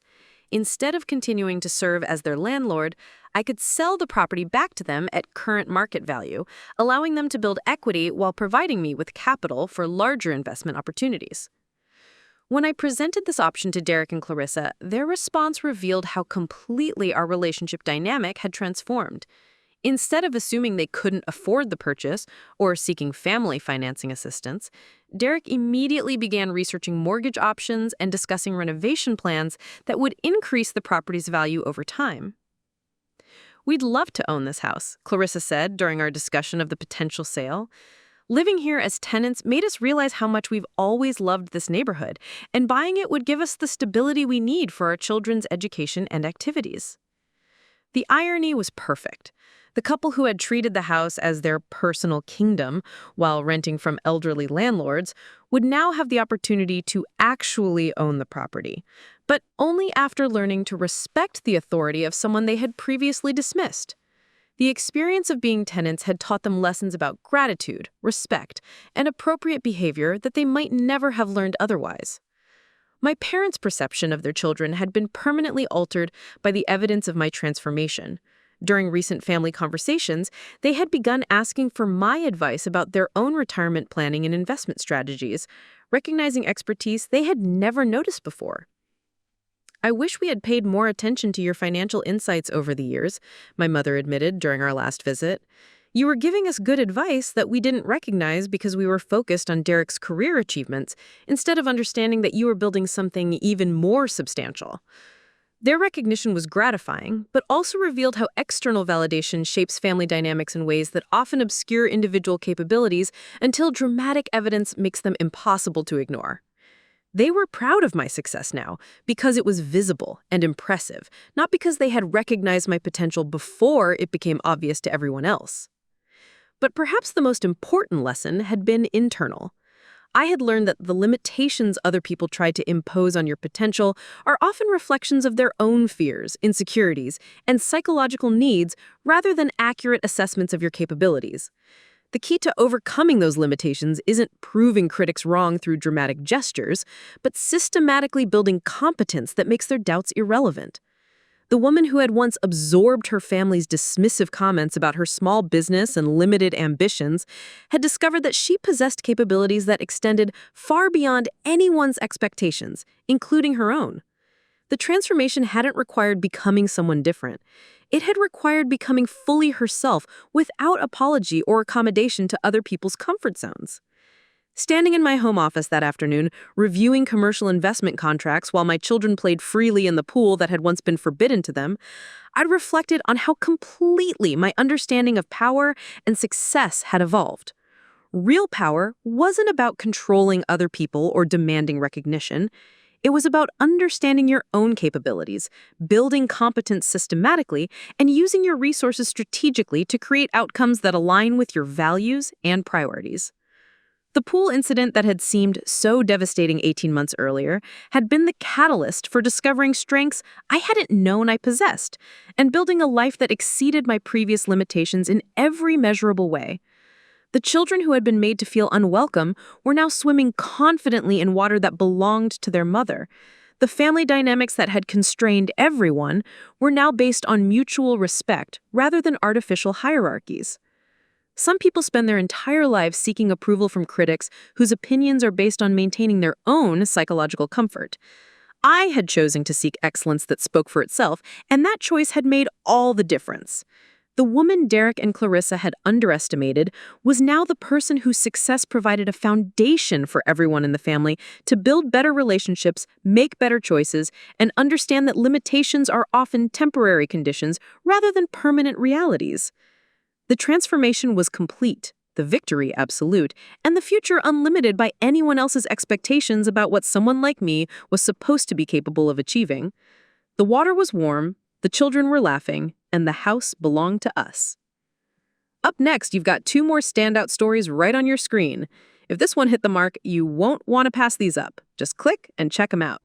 Instead of continuing to serve as their landlord, I could sell the property back to them at current market value, allowing them to build equity while providing me with capital for larger investment opportunities. When I presented this option to Derek and Clarissa, their response revealed how completely our relationship dynamic had transformed. Instead of assuming they couldn't afford the purchase or seeking family financing assistance, Derek immediately began researching mortgage options and discussing renovation plans that would increase the property's value over time. "We'd love to own this house," Clarissa said during our discussion of the potential sale. "Living here as tenants made us realize how much we've always loved this neighborhood, and buying it would give us the stability we need for our children's education and activities." The irony was perfect. The couple who had treated the house as their personal kingdom while renting from elderly landlords would now have the opportunity to actually own the property, but only after learning to respect the authority of someone they had previously dismissed. The experience of being tenants had taught them lessons about gratitude, respect, and appropriate behavior that they might never have learned otherwise. My parents' perception of their children had been permanently altered by the evidence of my transformation. During recent family conversations, they had begun asking for my advice about their own retirement planning and investment strategies, recognizing expertise they had never noticed before. "I wish we had paid more attention to your financial insights over the years," my mother admitted during our last visit. "You were giving us good advice that we didn't recognize because we were focused on Derek's career achievements, instead of understanding that you were building something even more substantial." Their recognition was gratifying, but also revealed how external validation shapes family dynamics in ways that often obscure individual capabilities until dramatic evidence makes them impossible to ignore. They were proud of my success now because it was visible and impressive, not because they had recognized my potential before it became obvious to everyone else. But perhaps the most important lesson had been internal. I had learned that the limitations other people try to impose on your potential are often reflections of their own fears, insecurities, and psychological needs rather than accurate assessments of your capabilities. The key to overcoming those limitations isn't proving critics wrong through dramatic gestures, but systematically building competence that makes their doubts irrelevant. The woman who had once absorbed her family's dismissive comments about her small business and limited ambitions had discovered that she possessed capabilities that extended far beyond anyone's expectations, including her own. The transformation hadn't required becoming someone different. It had required becoming fully herself without apology or accommodation to other people's comfort zones. Standing in my home office that afternoon, reviewing commercial investment contracts while my children played freely in the pool that had once been forbidden to them, I'd reflected on how completely my understanding of power and success had evolved. Real power wasn't about controlling other people or demanding recognition. It was about understanding your own capabilities, building competence systematically, and using your resources strategically to create outcomes that align with your values and priorities. The pool incident that had seemed so devastating 18 months earlier had been the catalyst for discovering strengths I hadn't known I possessed and building a life that exceeded my previous limitations in every measurable way. The children who had been made to feel unwelcome were now swimming confidently in water that belonged to their mother. The family dynamics that had constrained everyone were now based on mutual respect rather than artificial hierarchies. Some people spend their entire lives seeking approval from critics whose opinions are based on maintaining their own psychological comfort. I had chosen to seek excellence that spoke for itself, and that choice had made all the difference. The woman Derek and Clarissa had underestimated was now the person whose success provided a foundation for everyone in the family to build better relationships, make better choices, and understand that limitations are often temporary conditions rather than permanent realities. The transformation was complete, the victory absolute, and the future unlimited by anyone else's expectations about what someone like me was supposed to be capable of achieving. The water was warm, the children were laughing, and the house belonged to us. Up next, you've got 2 more standout stories right on your screen. If this one hit the mark, you won't want to pass these up. Just click and check them out.